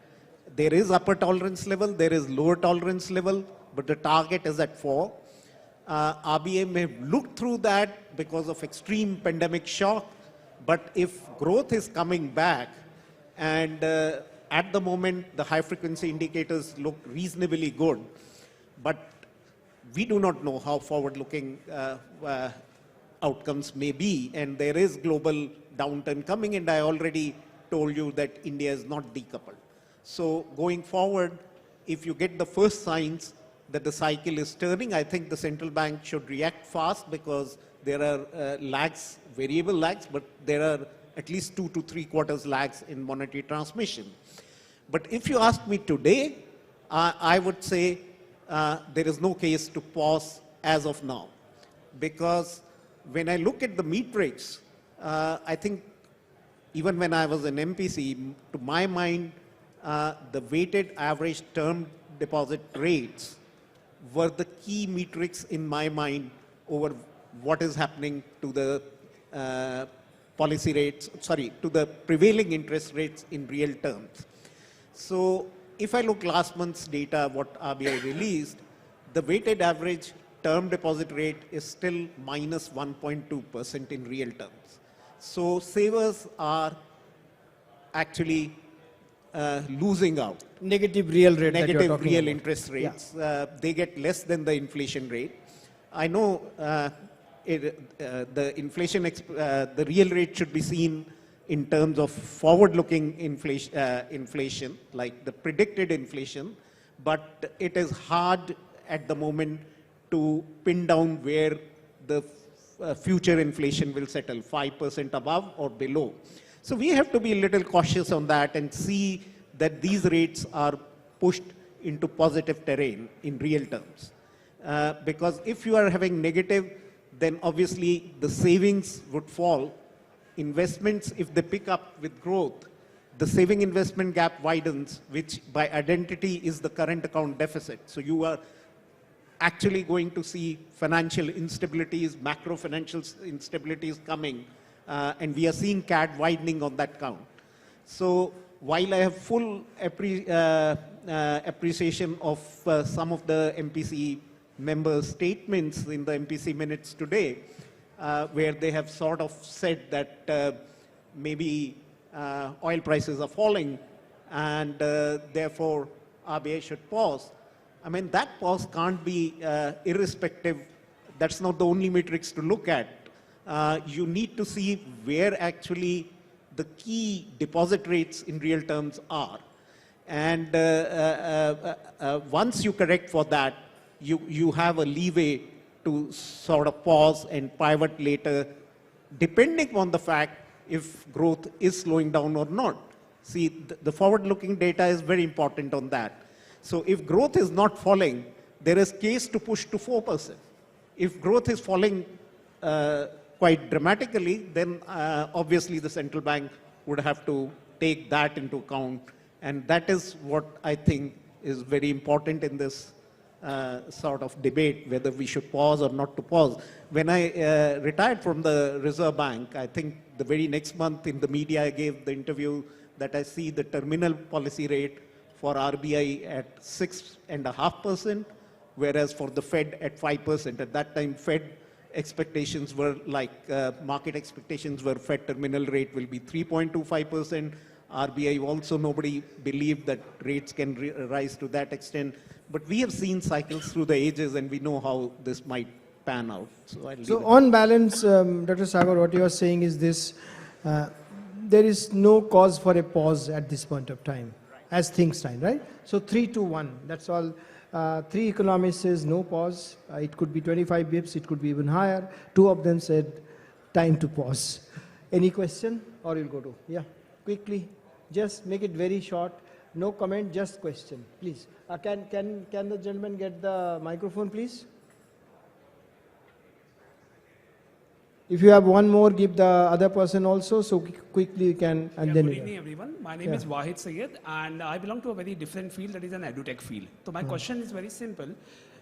There is upper tolerance level, there is lower tolerance level, but the target is at 4. RBI may look through that because of extreme pandemic shock, but if growth is coming back and at the moment the high frequency indicators look reasonably good, but we do not know how forward looking outcomes may be, and there is global downturn coming, and I already told you that India is not decoupled. So going forward, if you get the first signs that the cycle is turning, I think the central bank should react fast, because there are lags, variable lags, but there are at least 2 to 3 quarters lags in monetary transmission. But if you ask me today, I would say there is no case to pause as of now. Because when I look at the metrics, I think even when I was an MPC, to my mind, the weighted average term deposit rates were the key metrics in my mind over what is happening to the policy rates, to the prevailing interest rates in real terms. So if I look last month's data, what RBI released, the weighted average term deposit rate is still minus 1.2% in real terms. So savers are actually losing out. Negative real rate. Negative real interest rates. Yeah. They get less than the inflation rate. I know the inflation, the real rate should be seen in terms of forward-looking inflation, like the predicted inflation, but it is hard at the moment to pin down where the future inflation will settle, 5% above or below. So we have to be a little cautious on that and see that these rates are pushed into positive terrain in real terms. Because if you are having negative, then obviously the savings would fall. Investments, if they pick up with growth, the saving investment gap widens, which by identity is the current account deficit. So you are actually going to see financial instabilities, macro financial instabilities coming, and we are seeing CAD widening on that count. So while I have full appreciation of some of the MPC members' statements in the MPC minutes today, where they have sort of said that maybe oil prices are falling and therefore RBI should pause. I mean, that pause can't be irrespective. That's not the only metrics to look at. You need to see where actually the key deposit rates in real terms are. And once you correct for that, you have a leeway to sort of pause and pivot later, depending on the fact if growth is slowing down or not. See, the forward-looking data is very important on that. So if growth is not falling, there is case to push to 4%. If growth is falling quite dramatically, then obviously the central bank would have to take that into account. And that is what I think is very important in this sort of debate, whether we should pause or not to pause. When I retired from the Reserve Bank, I think the very next month in the media I gave the interview that I see the terminal policy rate for RBI at 6.5%, whereas for the Fed at 5%. At that time, Fed expectations were like, market expectations were Fed terminal rate will be 3.25%. RBI also, nobody believed that rates can rise to that extent. But we have seen cycles through the ages and we know how this might pan out. So on balance, Dr. Sagar, what you are saying is this, there is no cause for a pause at this point of time, as things stand, right? So 3-1, that's all. 3 economists says no pause. It could be 25 bips, it could be even higher. 2 of them said time to pause. Any question? Or you'll go to, yeah, quickly. Just make it very short. No comment, just question, please. Can the gentleman get the microphone, please? If you have one more, give the other person also, so quickly you can, and then... Good evening, everyone. My name is Wahid Sayed, and I belong to a very different field, that is an edutech field. So my question is very simple.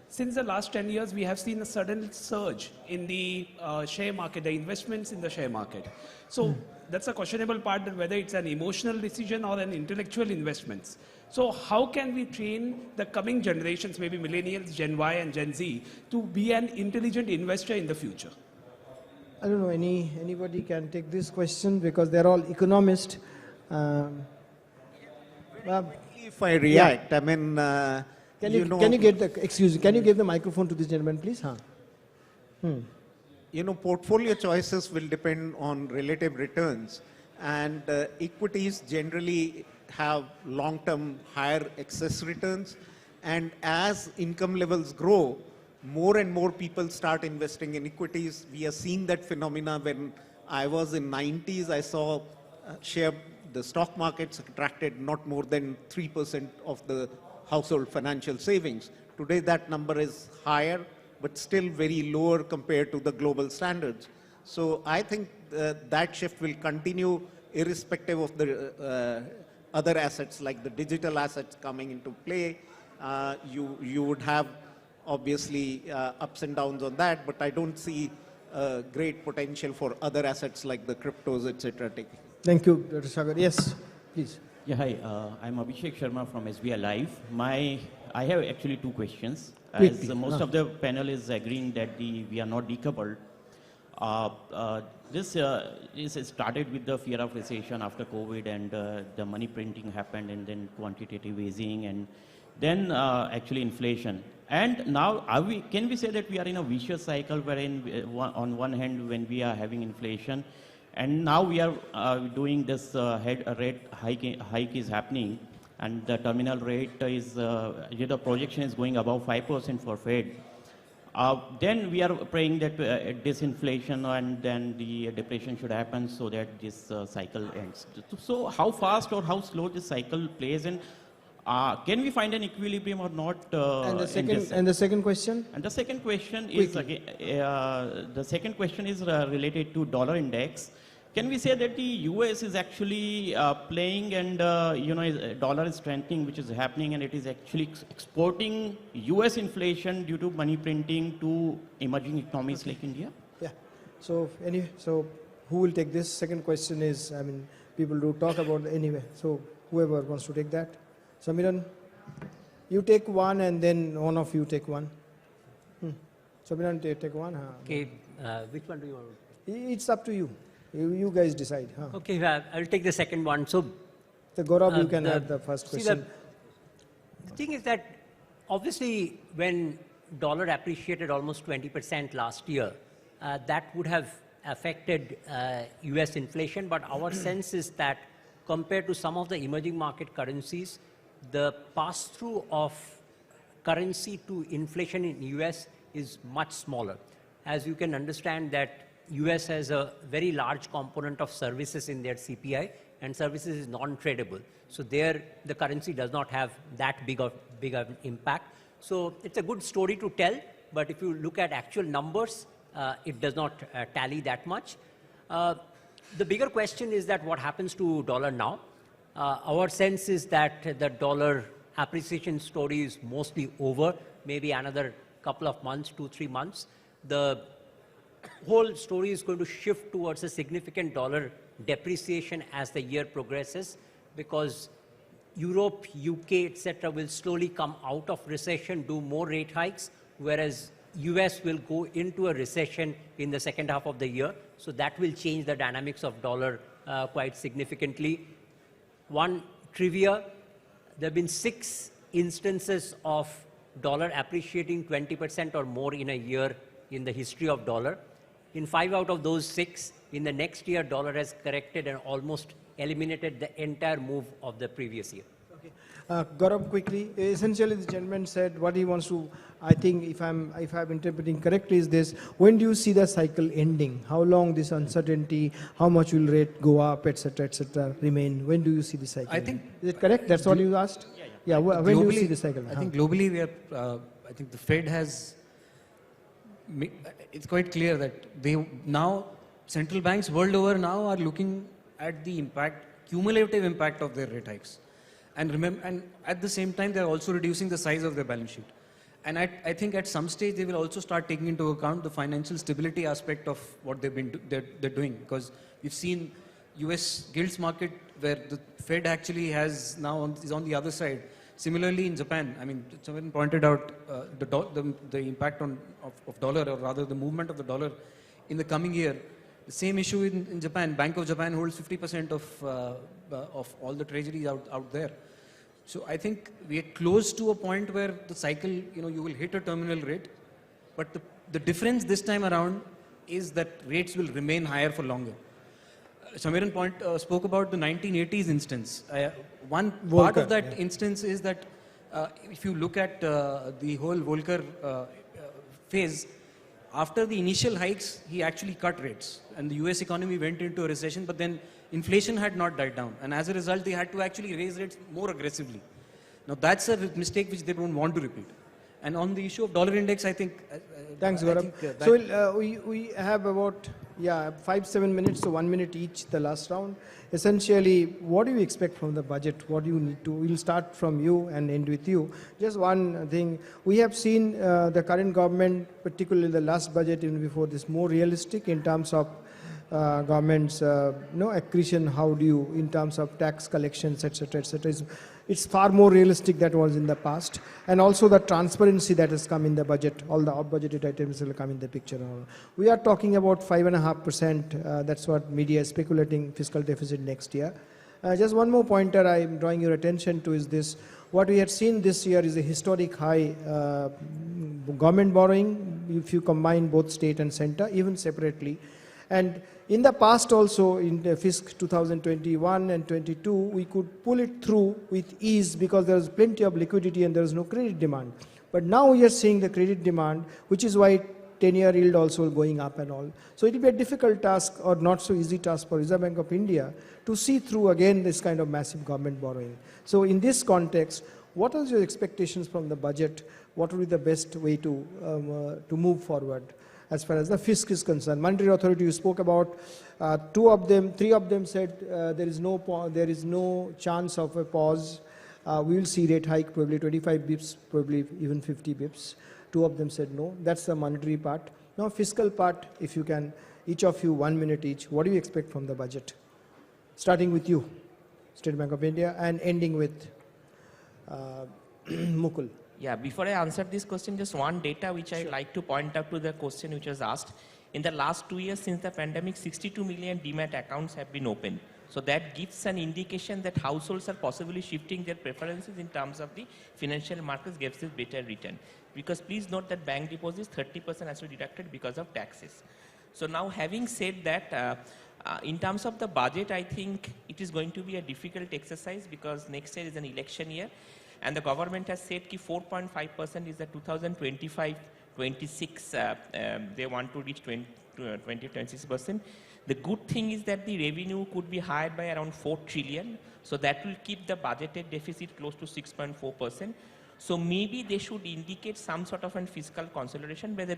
Since the last 10 years, we have seen a sudden surge in the share market, the investments in the share market. So that's a questionable part, that whether it's an emotional decision or an intellectual investments. So how can we train the coming generations, maybe millennials, Gen Y and Gen Z, to be an intelligent investor in the future? I don't know, anybody can take this question because they're all economists. if I react, I mean, can you get the, excuse me, can you give the microphone to this gentleman, please? portfolio choices will depend on relative returns, and equities generally have long-term higher excess returns, and as income levels grow, more and more people start investing in equities. We are seeing that phenomena. When I was in 90s, I saw the stock markets attracted not more than 3% of the household financial savings. Today that number is higher, but still very lower compared to the global standards. So I think that shift will continue irrespective of the other assets like the digital assets coming into play. You would have obviously ups and downs on that, but I don't see great potential for other assets like the cryptos, etc. Thank you, Dr. Sagar. Yes, please. Yeah, hi. I'm Abhishek Sharma from SBI Life. I have actually two questions. As most of the panel is agreeing that we are not decoupled. This is started with the fear of recession after COVID, and the money printing happened, and then quantitative easing, and then actually inflation. And now, can we say that we are in a vicious cycle wherein on one hand, when we are having inflation, and now we are doing this rate hike is happening, and the terminal rate is, the projection is going above 5% for Fed. Then we are praying that disinflation and then the depression should happen so that this cycle ends. So how fast or how slow this cycle plays, and can we find an equilibrium or not? And the second question? And the second question is again, related to dollar index. Can we say that the US is actually playing, and dollar is strengthening, which is happening, and it is actually exporting US inflation due to money printing to emerging economies like India? Yeah. So who will take this? Second question is, people do talk about anyway. So whoever wants to take that. Samiran, you take one, and then one of you take one. Samiran, take one. Okay, which one do you want? It's up to you. You guys decide. Okay, I'll take the second one. So, the Gaurav, you can have the first question. The thing is that obviously when dollar appreciated almost 20% last year, that would have affected US inflation, but our sense is that compared to some of the emerging market currencies, the pass-through of currency to inflation in US is much smaller. As you can understand that US has a very large component of services in their CPI, and services is non-tradable. So there, the currency does not have that big of impact. So it's a good story to tell, but if you look at actual numbers, it does not tally that much. The bigger question is that what happens to dollar now? Our sense is that the dollar appreciation story is mostly over, maybe another couple of months, 2-3 months. The whole story is going to shift towards a significant dollar depreciation as the year progresses, because Europe, UK, etc. will slowly come out of recession, do more rate hikes, whereas US will go into a recession in the second half of the year. So that will change the dynamics of dollar quite significantly. One trivia, there have been 6 instances of dollar appreciating 20% or more in a year in the history of dollar. In 5 out of those 6, in the next year, dollar has corrected and almost eliminated the entire move of the previous year. Okay. Gaurav, quickly, essentially the gentleman said what he wants to, I think if I'm interpreting correctly, is this: when do you see the cycle ending? How long this uncertainty, how much will rate go up, etc., remain? When do you see the cycle? I think, is it correct? That's what you asked? Yeah. When do you see the cycle? I think globally we are, I think the Fed has, it's quite clear that now central banks world over now are looking at the cumulative impact of their rate hikes. And at the same time, they're also reducing the size of their balance sheet. And I think at some stage, they will also start taking into account the financial stability aspect of what they're doing. Because we've seen US gilts market where the Fed actually is on the other side. Similarly in Japan, someone pointed out the impact of dollar, or rather the movement of the dollar in the coming year. The same issue in Japan. Bank of Japan holds 50% of all the treasuries out there. So I think we are close to a point where the cycle, you will hit a terminal rate. But the difference this time around is that rates will remain higher for longer. Samiran spoke about the 1980s instance. One part Volcker, of that instance is that if you look at the whole Volcker phase, after the initial hikes, he actually cut rates. And the US economy went into a recession, but then inflation had not died down. And as a result, they had to actually raise rates more aggressively. Now, that's a mistake which they don't want to repeat. And on the issue of dollar index, I think... Thanks, Gaurav. So we have about 5-7 minutes, so 1 minute each, the last round. Essentially, what do you expect from the budget? What do you need to? We'll start from you and end with you. Just one thing. We have seen the current government, particularly the last budget, even before this, more realistic in terms of government's accretion. How do you, in terms of tax collections, etc., etc. It's far more realistic than it was in the past. And also the transparency that has come in the budget, all the budgeted items will come in the picture. We are talking about 5.5%, that's what media is speculating, fiscal deficit next year. Just one more pointer I'm drawing your attention to is this. What we have seen this year is a historic high government borrowing, if you combine both state and center, even separately. And in the past also, in the fisc 2021 and 22, we could pull it through with ease because there was plenty of liquidity and there was no credit demand. But now we are seeing the credit demand, which is why 10-year yield also going up and all. So it will be a difficult task or not so easy task for Reserve Bank of India to see through again this kind of massive government borrowing. So in this context, what are your expectations from the budget? What would be the best way to move forward? As far as the fisc is concerned, Monetary Authority you spoke about, three of them said there is no chance of a pause. We will see rate hike, probably 25 bips, probably even 50 bips. 2 of them said no. That's the monetary part. Now fiscal part, if you can, each of you 1 minute each. What do you expect from the budget? Starting with you, State Bank of India, and ending with Mukul. Yeah, before I answer this question, just one data which I'd like to point out to the question which was asked. In the last 2 years since the pandemic, 62 million demat accounts have been opened. So that gives an indication that households are possibly shifting their preferences in terms of the financial markets, gives this better return. Because please note that bank deposits 30% has to be deducted because of taxes. So now having said that, in terms of the budget, I think it is going to be a difficult exercise because next year is an election year. And the government has said that 4.5% is the 2025-26, they want to reach 20-26%. The good thing is that the revenue could be higher by around 4 trillion. So that will keep the budgeted deficit close to 6.4%. So maybe they should indicate some sort of a fiscal consolidation, but they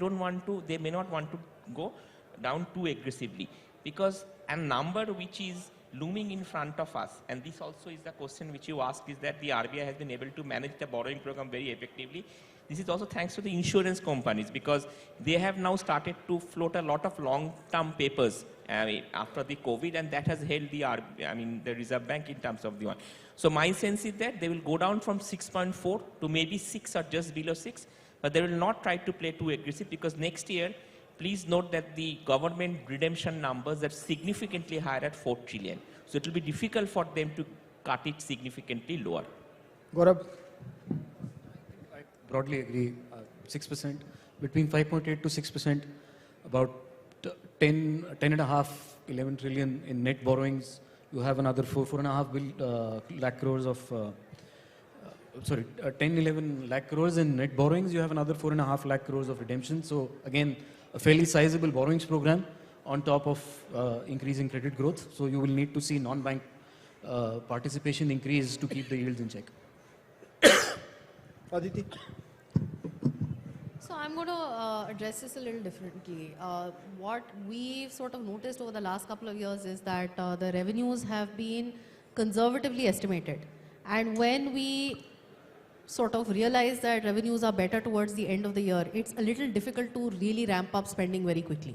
may not want to go down too aggressively. Because a number which is looming in front of us, and this also is the question which you asked, is that the RBI has been able to manage the borrowing program very effectively. This is also thanks to the insurance companies because they have now started to float a lot of long-term papers after the COVID, and that has held the Reserve Bank in terms of the one. So my sense is that they will go down from 6.4 to maybe 6 or just below 6, but they will not try to play too aggressive because next year, please note that the government redemption numbers are significantly higher at 4 trillion. So it will be difficult for them to cut it significantly lower. Gaurav? I broadly agree. 6%, between 5.8 to 6%, about 11 trillion in net borrowings. You have another 4.5 lakh crores of, 11 lakh crores in net borrowings. You have another 4.5 lakh crores of redemption. So again, a fairly sizable borrowings program on top of increasing credit growth. So you will need to see non-bank participation increase to keep the yields in check. Aditi? So I'm going to address this a little differently. What we've sort of noticed over the last couple of years is that the revenues have been conservatively estimated. And when we sort of realize that revenues are better towards the end of the year, it's a little difficult to really ramp up spending very quickly.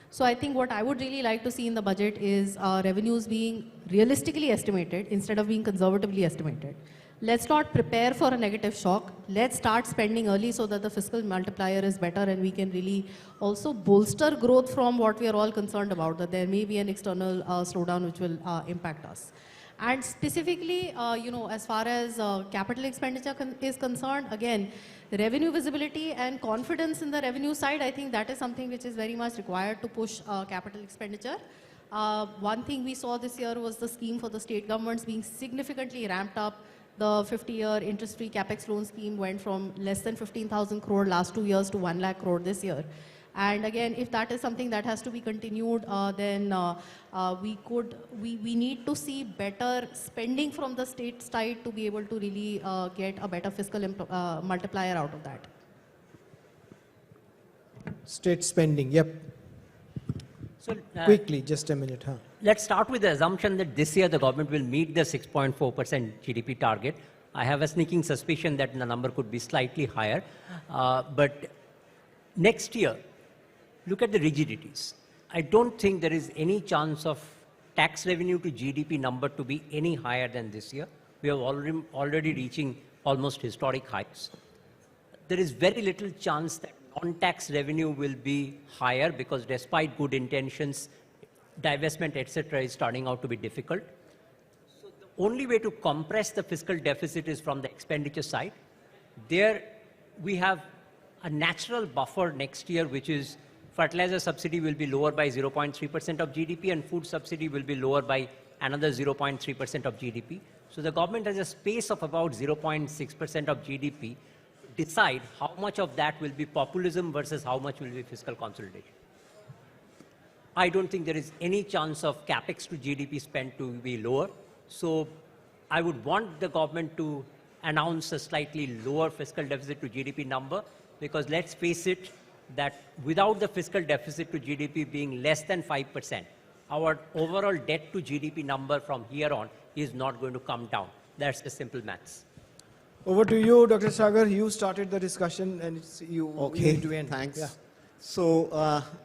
So I think what I would really like to see in the budget is revenues being realistically estimated instead of being conservatively estimated. Let's not prepare for a negative shock. Let's start spending early so that the fiscal multiplier is better and we can really also bolster growth from what we are all concerned about, that there may be an external slowdown which will impact us. And specifically, as far as capital expenditure is concerned, again, revenue visibility and confidence in the revenue side, I think that is something which is very much required to push capital expenditure. One thing we saw this year was the scheme for the state governments being significantly ramped up. The 50-year interest-free capex loan scheme went from less than 15,000 crore last 2 years to 1 lakh crore this year. And again, if that is something that has to be continued, then we need to see better spending from the state side to be able to really get a better fiscal multiplier out of that. State spending, yep. So, Quickly, just a minute. Huh? let's start with the assumption that this year the government will meet the 6.4% GDP target. I have a sneaking suspicion that the number could be slightly higher. But next year, look at the rigidities. I don't think there is any chance of tax revenue to GDP number to be any higher than this year. We are already reaching almost historic heights. There is very little chance that non-tax revenue will be higher because despite good intentions, divestment, etc., is turning out to be difficult. So the only way to compress the fiscal deficit is from the expenditure side. There we have a natural buffer next year, which is fertilizer subsidy will be lower by 0.3% of GDP and food subsidy will be lower by another 0.3% of GDP. So the government has a space of about 0.6% of GDP to decide how much of that will be populism versus how much will be fiscal consolidation. I don't think there is any chance of capex to GDP spend to be lower. So I would want the government to announce a slightly lower fiscal deficit to GDP number, because let's face it, that without the fiscal deficit to GDP being less than 5%, our overall debt to GDP number from here on is not going to come down. That's the simple maths. Over to you, Dr. Sagar. You started the discussion and it's you need to end. Thanks. Yeah. So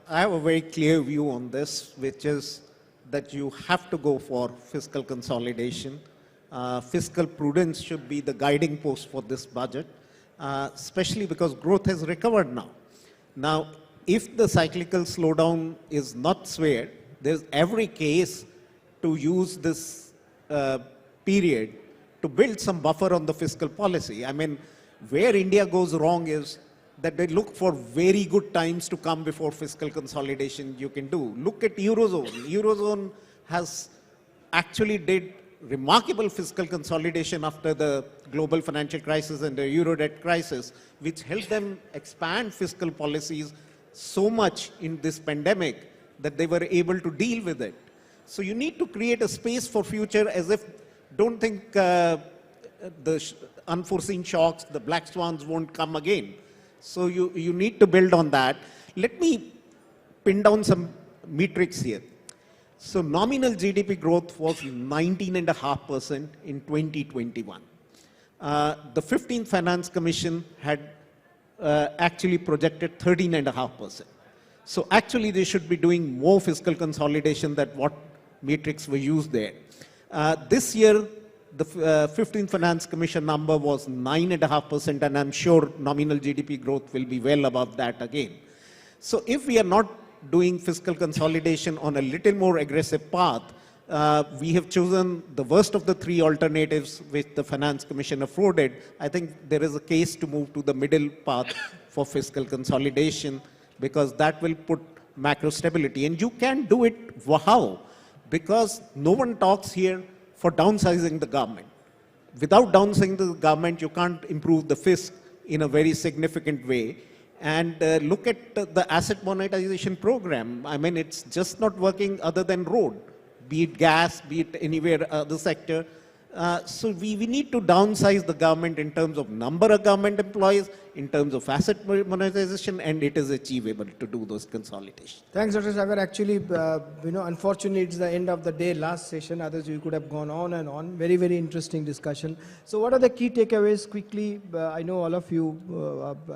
I have a very clear view on this, which is that you have to go for fiscal consolidation. Fiscal prudence should be the guiding post for this budget, especially because growth has recovered now. Now, if the cyclical slowdown is not spared, there's every case to use this period to build some buffer on the fiscal policy. I mean, where India goes wrong is that they look for very good times to come before fiscal consolidation you can do. Look at Eurozone. Eurozone has actually did remarkable fiscal consolidation after the global financial crisis and the euro debt crisis, which helped them expand fiscal policies so much in this pandemic that they were able to deal with it. So you need to create a space for future, as if, don't think the unforeseen shocks, the black swans won't come again. So you need to build on that. Let me pin down some metrics here. So nominal GDP growth was 19.5% in 2021. The 15th Finance Commission had actually projected 13.5%. So actually they should be doing more fiscal consolidation than what metrics were used there. This year, the 15th Finance Commission number was 9.5%, and I'm sure nominal GDP growth will be well above that again. So if we are not doing fiscal consolidation on a little more aggressive path, we have chosen the worst of the three alternatives which the Finance Commission afforded. I think there is a case to move to the middle path for fiscal consolidation, because that will put macro stability. And you can do it how? Because no one talks here for downsizing the government. Without downsizing the government, you can't improve the fisc in a very significant way. And look at the asset monetization program. I mean, it's just not working other than road, be it gas, be it anywhere other sector. So we need to downsize the government in terms of number of government employees, in terms of asset monetization, and it is achievable to do those consolidations. Thanks, Dr. Sagar. Actually, unfortunately, it's the end of the day, last session. Others, we could have gone on and on. Very, very interesting discussion. So what are the key takeaways quickly? I know all of you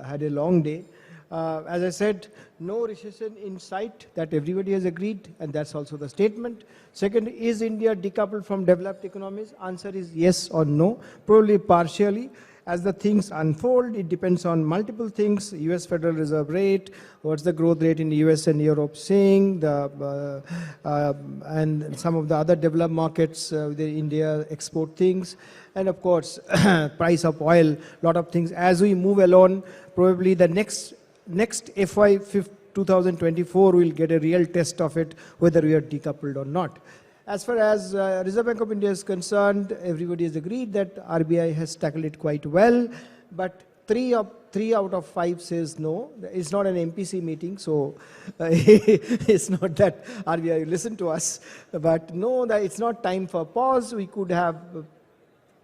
had a long day. As I said, no recession in sight, that everybody has agreed, and that's also the statement. Second, is India decoupled from developed economies? Answer is yes or no, probably partially. as the things unfold, it depends on multiple things: US Federal Reserve rate, what's the growth rate in the US and Europe saying, and some of the other developed markets, the India export things, and of course, price of oil, lot of things. As we move along, probably the next FY 2024 will get a real test of it, whether we are decoupled or not. As far as Reserve Bank of India is concerned, everybody has agreed that RBI has tackled it quite well, but three out of 5 says no. It's not an MPC meeting, so it's not that RBI will listen to us, but no, that it's not time for pause. We could have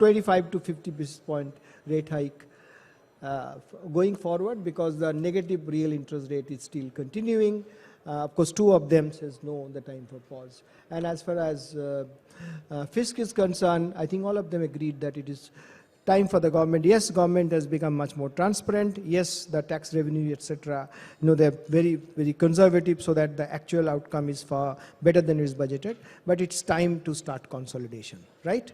25 to 50 basis point rate hike going forward, because the negative real interest rate is still continuing. Of course, 2 of them says no, the time for pause. And as far as fisc is concerned, I think all of them agreed that it is time for the government. Yes, government has become much more transparent. Yes, the tax revenue, etc. They're very, very conservative, so that the actual outcome is far better than is budgeted. But it's time to start consolidation, right?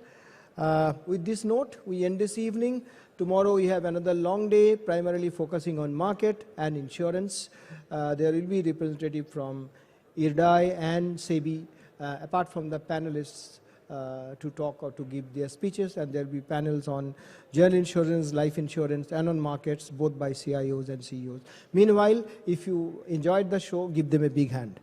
With this note, we end this evening. Tomorrow we have another long day, primarily focusing on market and insurance. There will be representative from IRDAI and SEBI, apart from the panelists, to talk or to give their speeches, and there will be panels on general insurance, life insurance, and on markets, both by CIOs and CEOs. Meanwhile, if you enjoyed the show, give them a big hand.